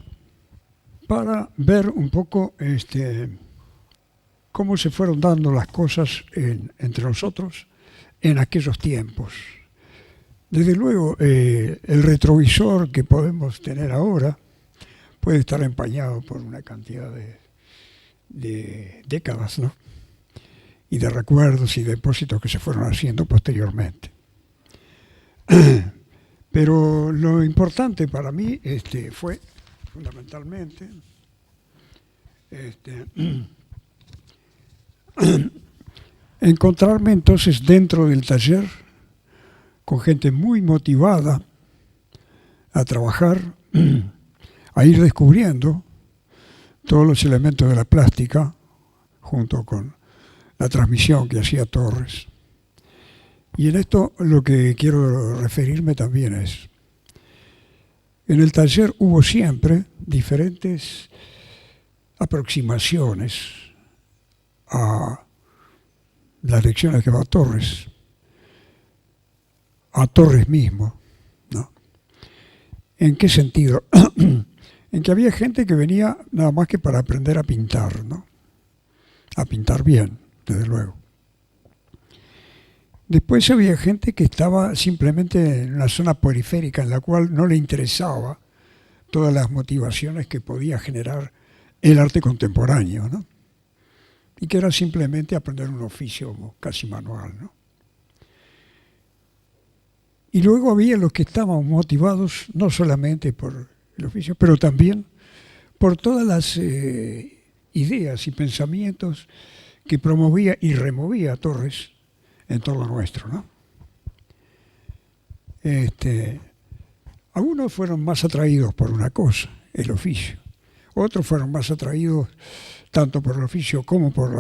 para ver un poco cómo se fueron dando las cosas entre nosotros en aquellos tiempos. Desde luego, el retrovisor que podemos tener ahora puede estar empañado por una cantidad de décadas, ¿no? Y de recuerdos y depósitos que se fueron haciendo posteriormente. Pero lo importante para mí fue fundamentalmente encontrarme entonces dentro del taller con gente muy motivada a trabajar, a ir descubriendo todos los elementos de la plástica junto con la transmisión que hacía Torres. Y en esto lo que quiero referirme también es, en el taller hubo siempre diferentes aproximaciones a las lecciones que daba Torres, a Torres mismo, ¿no? ¿En qué sentido? En que había gente que venía nada más que para aprender a pintar, ¿no? A pintar bien, desde luego. Después había gente que estaba simplemente en una zona periférica en la cual no le interesaba todas las motivaciones que podía generar el arte contemporáneo, ¿no? Y que era simplemente aprender un oficio casi manual, ¿no? Y luego había los que estaban motivados no solamente por el oficio, pero también por todas las ideas y pensamientos que promovía y removía Torres en torno a nuestro, ¿no? Algunos fueron más atraídos por una cosa, el oficio. Otros fueron más atraídos tanto por el oficio como por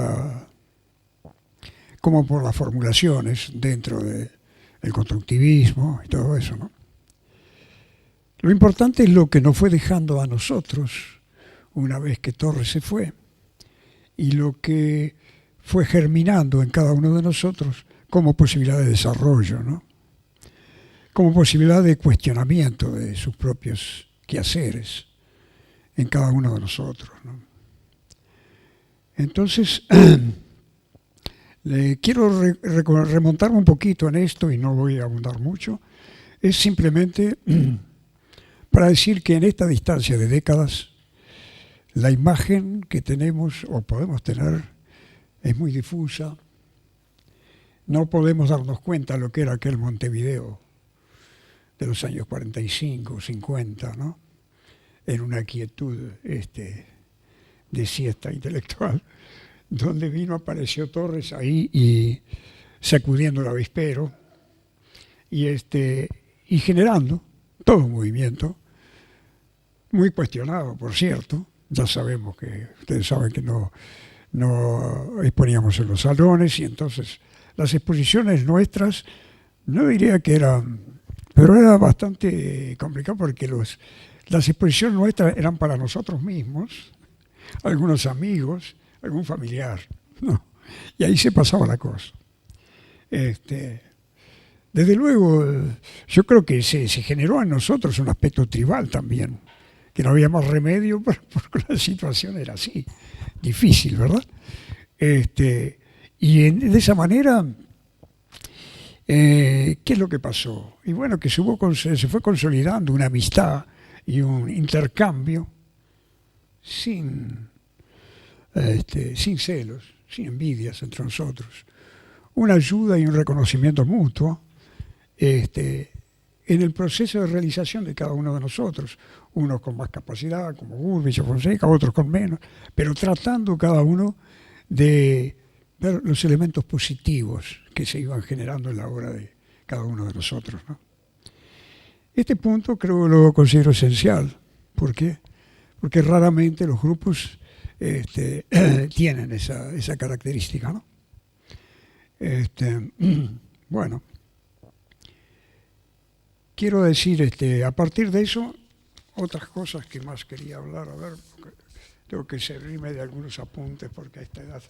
las formulaciones dentro del constructivismo y todo eso, ¿no? Lo importante es lo que nos fue dejando a nosotros una vez que Torres se fue, y lo que fue germinando en cada uno de nosotros como posibilidad de desarrollo, ¿no? Como posibilidad de cuestionamiento de sus propios quehaceres en cada uno de nosotros, ¿no? Entonces, le quiero remontarme un poquito en esto, y no voy a abundar mucho. Es simplemente para decir que en esta distancia de décadas, la imagen que tenemos o podemos tener es muy difusa. No podemos darnos cuenta de lo que era aquel Montevideo de los años 45, 50, ¿no? En una quietud de siesta intelectual, donde apareció Torres ahí y sacudiendo el avispero y generando todo un movimiento muy cuestionado, por cierto. Ya sabemos que, ustedes saben que no exponíamos en los salones, y entonces las exposiciones nuestras, no diría que eran, pero era bastante complicado porque las exposiciones nuestras eran para nosotros mismos, algunos amigos, algún familiar, ¿no? Y ahí se pasaba la cosa. Desde luego, yo creo que se generó en nosotros un aspecto tribal también, que no había más remedio porque la situación era así, difícil, ¿verdad? Y de esa manera, ¿qué es lo que pasó? Y bueno, que se fue consolidando una amistad y un intercambio sin celos, sin envidias entre nosotros. Una ayuda y un reconocimiento mutuo en el proceso de realización de cada uno de nosotros, unos con más capacidad, como Gurvich o Fonseca, otros con menos, pero tratando cada uno de ver los elementos positivos que se iban generando en la obra de cada uno de nosotros, ¿no? Este punto creo que lo considero esencial. ¿Por qué? Porque raramente los grupos tienen esa característica, ¿no? Bueno, quiero decir, a partir de eso, otras cosas que más quería hablar, a ver, porque tengo que servirme de algunos apuntes porque a esta edad.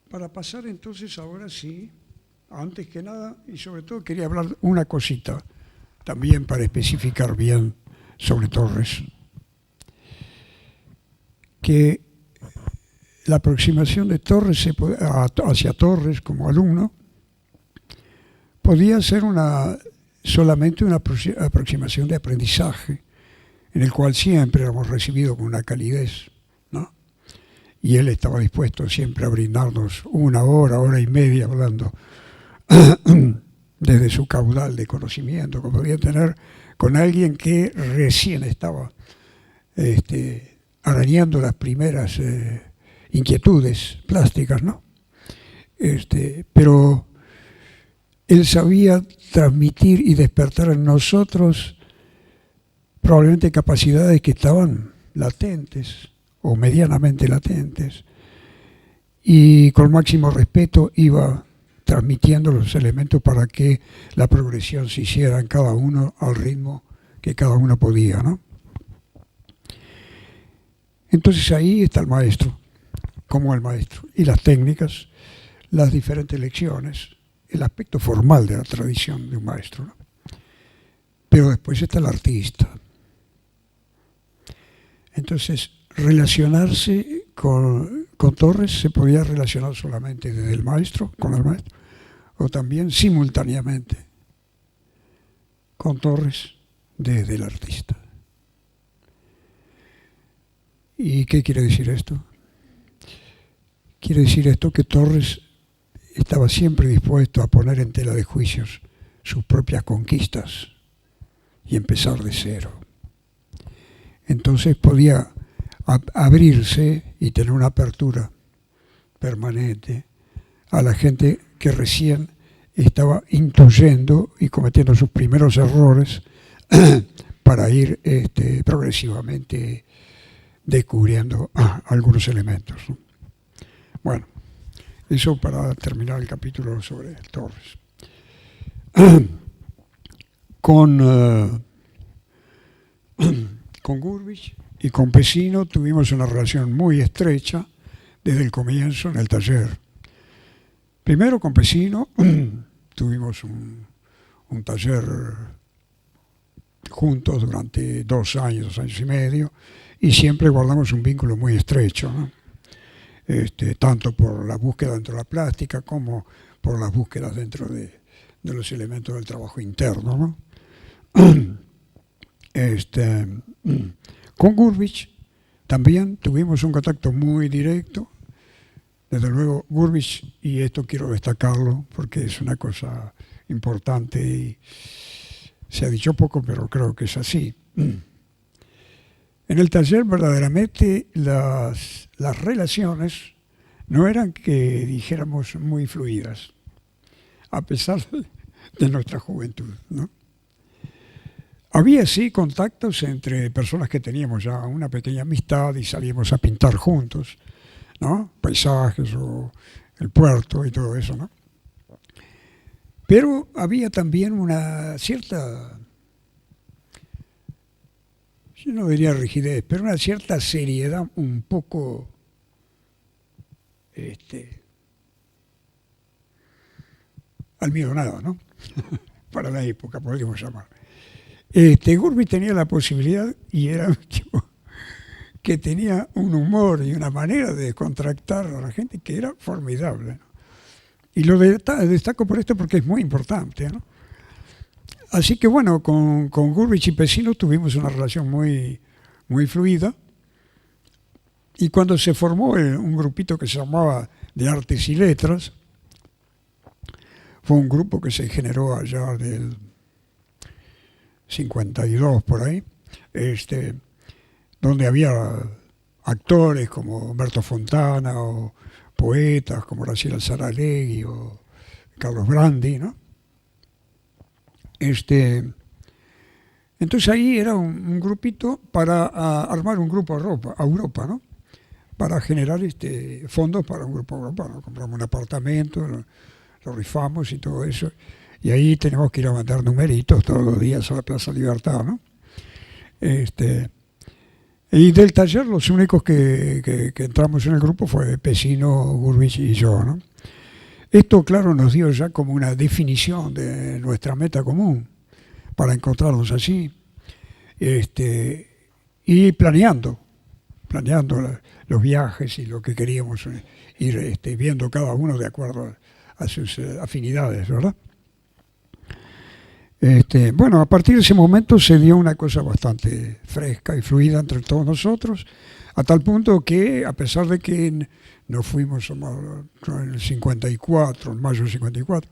Para pasar entonces ahora sí, antes que nada, y sobre todo quería hablar una cosita, también para especificar bien sobre Torres, que la aproximación de Torres hacia Torres como alumno podía ser solamente una aproximación de aprendizaje, en el cual siempre éramos recibidos con una calidez, ¿no? Y él estaba dispuesto siempre a brindarnos una hora y media hablando desde su caudal de conocimiento que podía tener con alguien que recién estaba arañando las primeras inquietudes plásticas, ¿no? Pero él sabía transmitir y despertar en nosotros probablemente capacidades que estaban latentes o medianamente latentes, y con máximo respeto iba transmitiendo los elementos para que la progresión se hiciera en cada uno al ritmo que cada uno podía, ¿no? Entonces ahí está el maestro, como el maestro, y las técnicas, las diferentes lecciones, el aspecto formal de la tradición de un maestro, ¿no? Pero después está el artista. Entonces, relacionarse con Torres se podía relacionar solamente desde el maestro, con el maestro, o también simultáneamente con Torres desde el artista. ¿Y qué quiere decir esto? Quiere decir esto que Torres estaba siempre dispuesto a poner en tela de juicios sus propias conquistas y empezar de cero. Entonces podía abrirse y tener una apertura permanente a la gente que recién estaba intuyendo y cometiendo sus primeros errores para ir progresivamente descubriendo algunos elementos, ¿no? Bueno, eso para terminar el capítulo sobre Torres. Con Gurvich y con Pesino tuvimos una relación muy estrecha desde el comienzo en el taller. Primero con Pesino tuvimos un taller juntos durante 2 años y medio, y siempre guardamos un vínculo muy estrecho, ¿no? Tanto por la búsqueda dentro de la plástica como por las búsquedas dentro de los elementos del trabajo interno, ¿no? Con Gurvich también tuvimos un contacto muy directo. Desde luego Gurvich, y esto quiero destacarlo porque es una cosa importante y se ha dicho poco, pero creo que es así. En el taller verdaderamente las relaciones no eran que dijéramos muy fluidas, a pesar de nuestra juventud, ¿no? Había sí contactos entre personas que teníamos ya una pequeña amistad y salíamos a pintar juntos, ¿no? Paisajes o el puerto y todo eso, ¿no? Pero había también una cierta, yo no diría rigidez, pero una cierta seriedad un poco almidonada, ¿no? Para la época, podríamos llamar. Gurvitch tenía la posibilidad, y era un tipo que tenía un humor y una manera de contractar a la gente que era formidable, ¿no? Y lo destaco por esto porque es muy importante, ¿no? Así que bueno, con Gurvitch y Pesino tuvimos una relación muy, muy fluida. Y cuando se formó un grupito que se llamaba de Artes y Letras, fue un grupo que se generó allá del 52 por ahí, donde había actores como Humberto Fontana o poetas como Graciela Saralegui o Carlos Brandi, ¿no? Entonces ahí era un grupito para armar un grupo a Europa, ¿no? Para generar fondos para un grupo europeo. Compramos un apartamento, lo rifamos y todo eso. Y ahí tenemos que ir a mandar numeritos todos los días a la Plaza Libertad, ¿no? Y del taller los únicos que entramos en el grupo fue Pesino, Gurvitch y yo, ¿no? Esto, claro, nos dio ya como una definición de nuestra meta común para encontrarnos así, y planeando los viajes y lo que queríamos ir viendo cada uno de acuerdo a sus afinidades, ¿verdad? Bueno, a partir de ese momento se dio una cosa bastante fresca y fluida entre todos nosotros, a tal punto que, a pesar de que nos fuimos en el 54, en mayo del 54,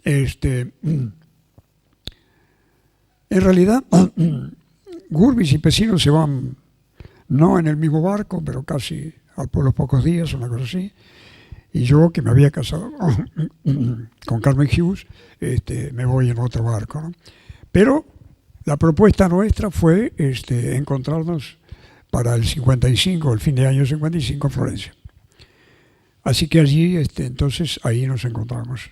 en realidad Gurvitch y Pesino se van, no en el mismo barco, pero casi por los pocos días, una cosa así. Y yo, que me había casado con Carmen Hughes, me voy en otro barco, ¿no? Pero la propuesta nuestra fue encontrarnos para el 55, el fin de año 55 en Florencia. Así que allí, entonces, ahí nos encontramos.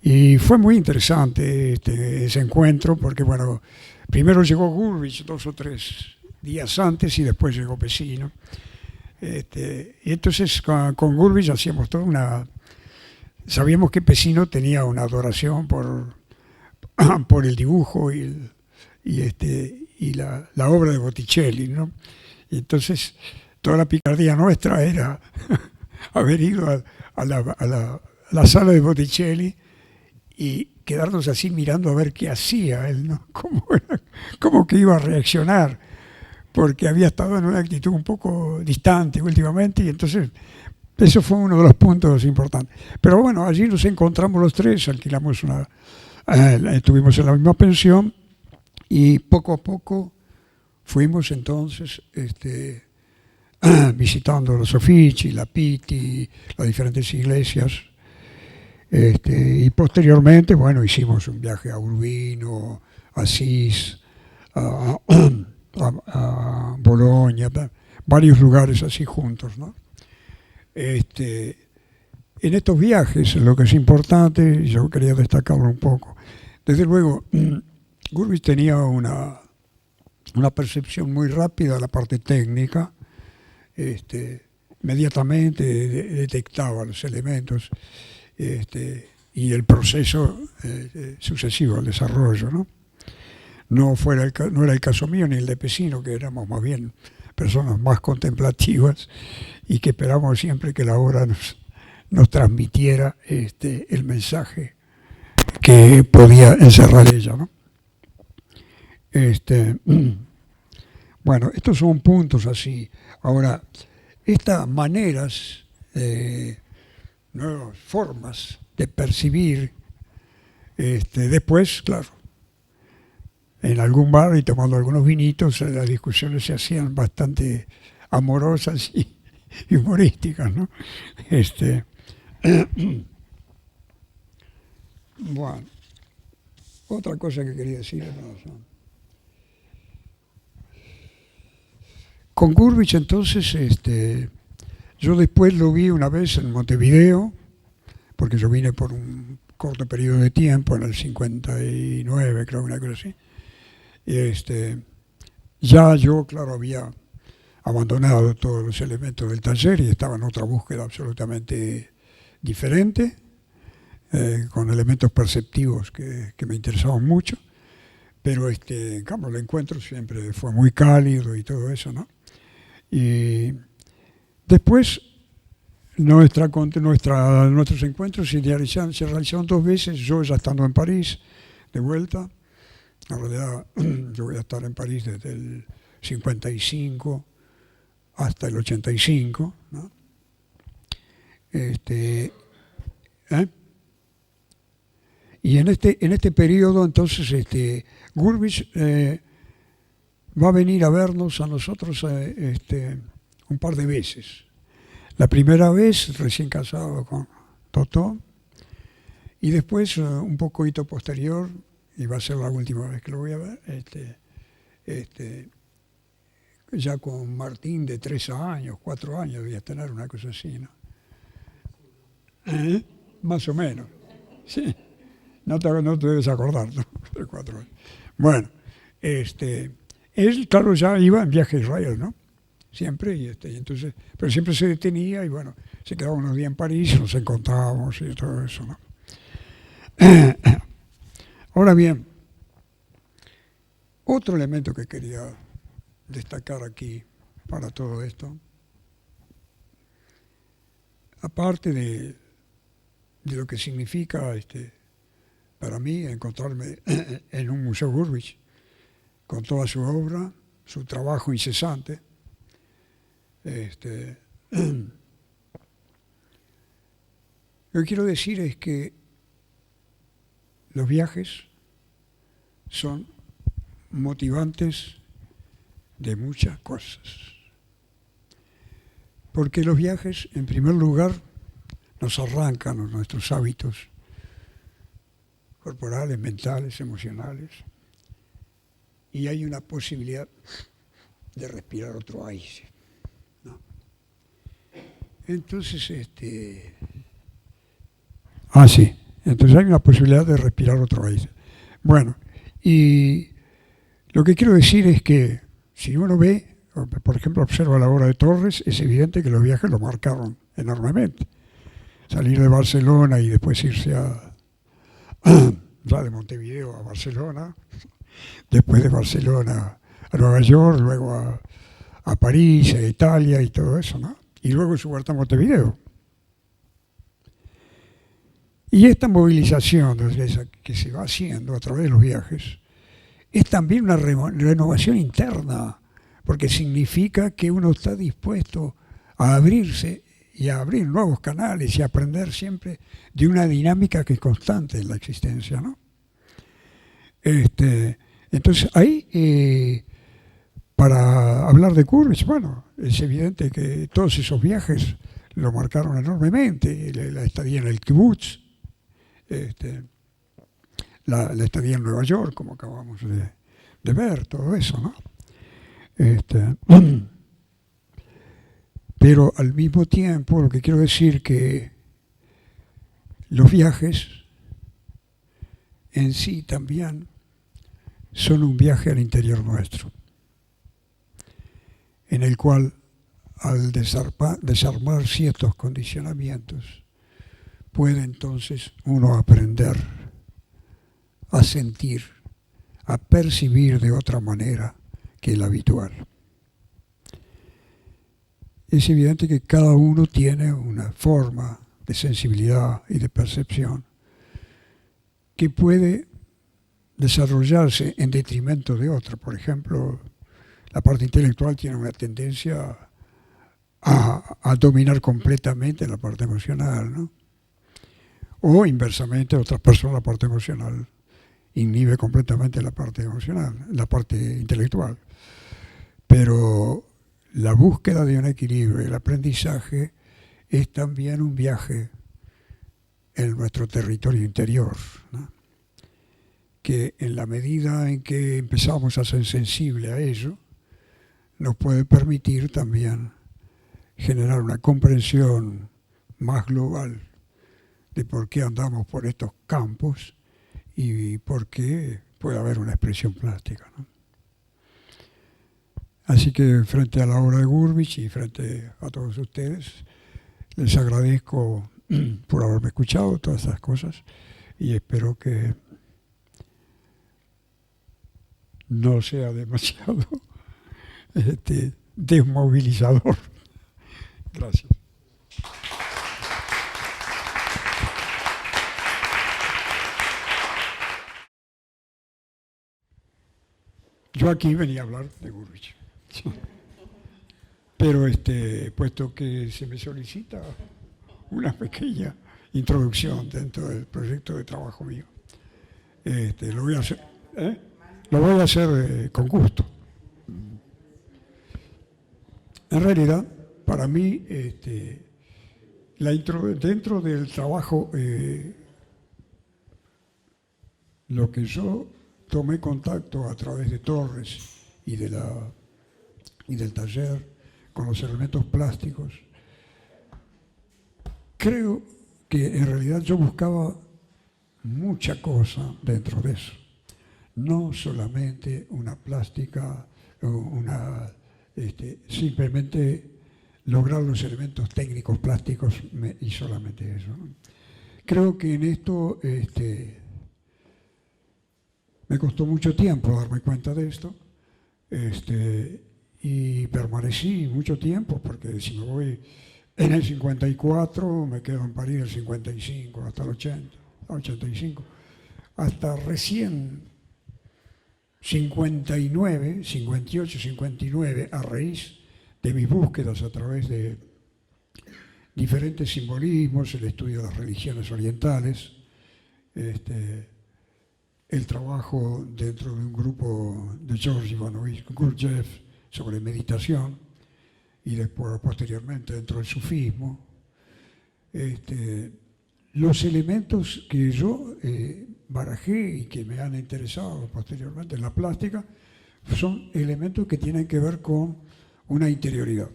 Y fue muy interesante ese encuentro, porque, bueno, primero llegó Gurvitch 2 o 3 días antes y después llegó Pesino. Y entonces con Gurvitch hacíamos toda una... Sabíamos que Pesino tenía una adoración por el dibujo y la obra de Botticelli, ¿no? Y entonces toda la picardía nuestra era haber ido a la sala de Botticelli y quedarnos así mirando a ver qué hacía él, ¿no? Cómo que iba a reaccionar, porque había estado en una actitud un poco distante últimamente, y entonces eso fue uno de los puntos importantes. Pero bueno, allí nos encontramos los tres, alquilamos estuvimos en la misma pensión, y poco a poco fuimos entonces visitando los Uffizi, la Pitti, las diferentes iglesias, y posteriormente, bueno, hicimos un viaje a Urbino, a Asís, a Bolonia, varios lugares así juntos, ¿no? En estos viajes, lo que es importante, yo quería destacarlo un poco. Desde luego, Gurvitch tenía una percepción muy rápida de la parte técnica, inmediatamente detectaba los elementos y el proceso sucesivo, el desarrollo, ¿no? No era el caso mío ni el de Pesino, que éramos más bien personas más contemplativas y que esperábamos siempre que la obra nos transmitiera el mensaje que podía encerrar ella, ¿no? Bueno, estos son puntos así. Ahora, estas maneras, nuevas formas de percibir, después, claro, en algún bar y tomando algunos vinitos, las discusiones se hacían bastante amorosas y humorísticas, ¿no? Bueno, otra cosa que quería decir. Con Gurvich, entonces, yo después lo vi una vez en Montevideo, porque yo vine por un corto periodo de tiempo, en el 59, creo, una cosa así. Y ya yo, claro, había abandonado todos los elementos del taller y estaba en otra búsqueda absolutamente diferente, con elementos perceptivos que me interesaban mucho, pero en cambio el encuentro siempre fue muy cálido y todo eso, ¿no? Y después nuestros encuentros se realizaron 2 veces, yo ya estando en París, de vuelta. En realidad yo voy a estar en París desde el 55 hasta el 85, ¿no? Y en este periodo, entonces, Gurvich va a venir a vernos a nosotros un par de veces. La primera vez, recién casado con Totó, y después, un poquito posterior, y va a ser la última vez que lo voy a ver, ya con Martín de 3 años, 4 años, debía tener una cosa así, ¿no? Más o menos, sí. No te debes acordar, ¿no? 4 años. Bueno, él, claro, ya iba en viaje a Israel, ¿no? Siempre, y entonces, pero siempre se detenía y bueno, se quedaba unos días en París y nos encontrábamos y todo eso, ¿no? Ahora bien, otro elemento que quería destacar aquí para todo esto, aparte de lo que significa para mí encontrarme en un museo Gurvich con toda su obra, su trabajo incesante, lo que quiero decir es que los viajes son motivantes de muchas cosas. Porque los viajes, en primer lugar, nos arrancan nuestros hábitos corporales, mentales, emocionales, y hay una posibilidad de respirar otro aire, ¿no? Entonces, entonces hay una posibilidad de respirar otro aire. Bueno, y lo que quiero decir es que si uno ve, por ejemplo, observa la obra de Torres, es evidente que los viajes lo marcaron enormemente. Salir de Barcelona y después irse ya de Montevideo a Barcelona, después de Barcelona a Nueva York, luego a París, a Italia y todo eso, ¿no? Y luego su vuelta a Montevideo. Y esta movilización que se va haciendo a través de los viajes es también una renovación interna, porque significa que uno está dispuesto a abrirse y a abrir nuevos canales y a aprender siempre de una dinámica que es constante en la existencia, ¿no? Entonces ahí, para hablar de Gurvich, bueno, es evidente que todos esos viajes lo marcaron enormemente, la estadía en el kibutz, la estadía en Nueva York, como acabamos de ver, todo eso, ¿no? Pero al mismo tiempo, lo que quiero decir que los viajes en sí también son un viaje al interior nuestro, en el cual al desarmar ciertos condicionamientos puede entonces uno aprender a sentir, a percibir de otra manera que la habitual. Es evidente que cada uno tiene una forma de sensibilidad y de percepción que puede desarrollarse en detrimento de otra. Por ejemplo, la parte intelectual tiene una tendencia a dominar completamente la parte emocional, ¿no? O inversamente, otras personas la parte emocional inhibe completamente la parte emocional, la parte intelectual. Pero la búsqueda de un equilibrio, el aprendizaje, es también un viaje en nuestro territorio interior, ¿no? Que en la medida en que empezamos a ser sensibles a ello, nos puede permitir también generar una comprensión más global de por qué andamos por estos campos y por qué puede haber una expresión plástica, ¿no? Así que frente a la obra de Gurvich y frente a todos ustedes, les agradezco por haberme escuchado todas estas cosas y espero que no sea demasiado desmovilizador. Gracias. Yo aquí venía a hablar de Gurvich. Sí. Pero puesto que se me solicita una pequeña introducción dentro del proyecto de trabajo mío, lo voy a hacer, lo voy a hacer con gusto. En realidad, para mí, dentro del trabajo, lo que yo tomé contacto a través de Torres y del taller con los elementos plásticos, creo que en realidad yo buscaba mucha cosa dentro de eso. No solamente una plástica, simplemente lograr los elementos técnicos plásticos y solamente eso, ¿no? Creo que en esto me costó mucho tiempo darme cuenta de esto, y permanecí mucho tiempo, porque si me voy en el 54, me quedo en París el 55, hasta el 85, hasta recién 59, 58, 59, a raíz de mis búsquedas a través de diferentes simbolismos, el estudio de las religiones orientales, el trabajo dentro de un grupo de George Ivanovich Gurdjieff sobre meditación y después posteriormente dentro del sufismo, los elementos que yo barajé y que me han interesado posteriormente en la plástica son elementos que tienen que ver con una interioridad,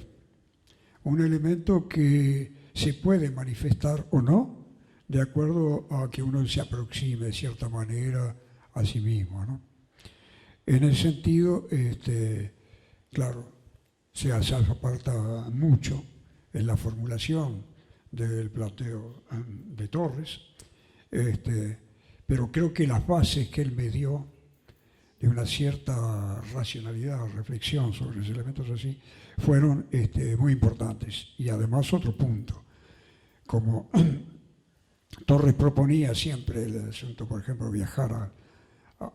un elemento que se puede manifestar o no de acuerdo a que uno se aproxime de cierta manera a sí mismo, ¿no? En ese sentido, claro, se aparta mucho en la formulación del planteo de Torres, pero creo que las bases que él me dio de una cierta racionalidad, reflexión sobre los elementos así, fueron muy importantes. Y además otro punto, como Torres proponía siempre el asunto, por ejemplo, viajar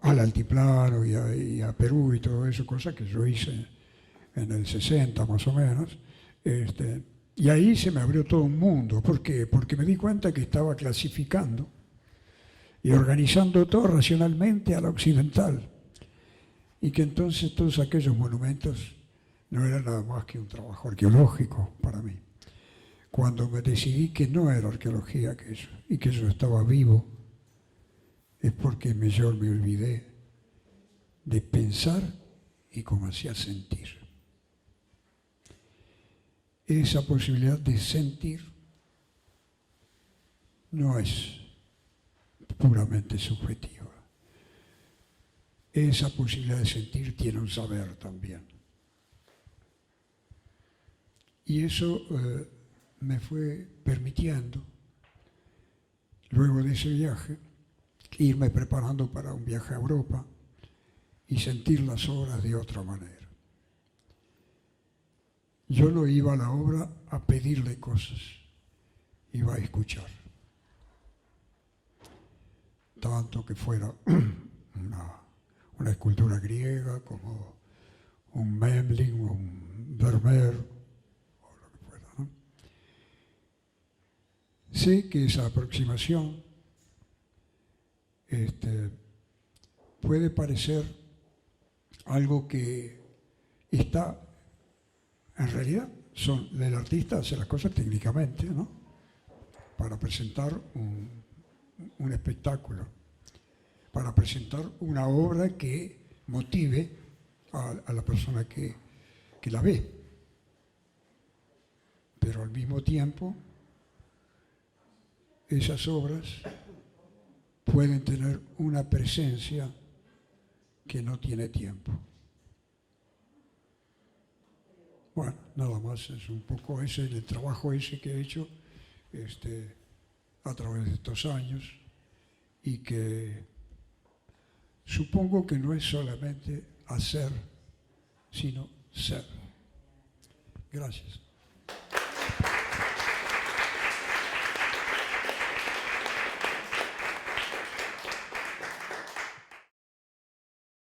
al altiplano y a Perú y todo eso, cosa que yo hice en el 60 más o menos, y ahí se me abrió todo un mundo. ¿Por qué? Porque me di cuenta que estaba clasificando y organizando todo racionalmente a la occidental, y que entonces todos aquellos monumentos no eran nada más que un trabajo arqueológico para mí. Cuando me decidí que no era arqueología aquello y que yo estaba vivo, es porque yo me olvidé de pensar y comencé a sentir. Esa posibilidad de sentir no es puramente subjetiva. Esa posibilidad de sentir tiene un saber también. Y eso me fue permitiendo, luego de ese viaje, irme preparando para un viaje a Europa y sentir las obras de otra manera. Yo no iba a la obra a pedirle cosas, iba a escuchar. Tanto que fuera una escultura griega como un Memling o un Vermeer o lo que fuera, ¿no? Sé que esa aproximación puede parecer algo que está, en realidad, el artista hace las cosas técnicamente, ¿no? Para presentar un espectáculo, para presentar una obra que motive a la persona que la ve. Pero al mismo tiempo, esas obras pueden tener una presencia que no tiene tiempo. Bueno, nada más, es un poco ese el trabajo ese que he hecho a través de estos años, y que supongo que no es solamente hacer, sino ser. Gracias.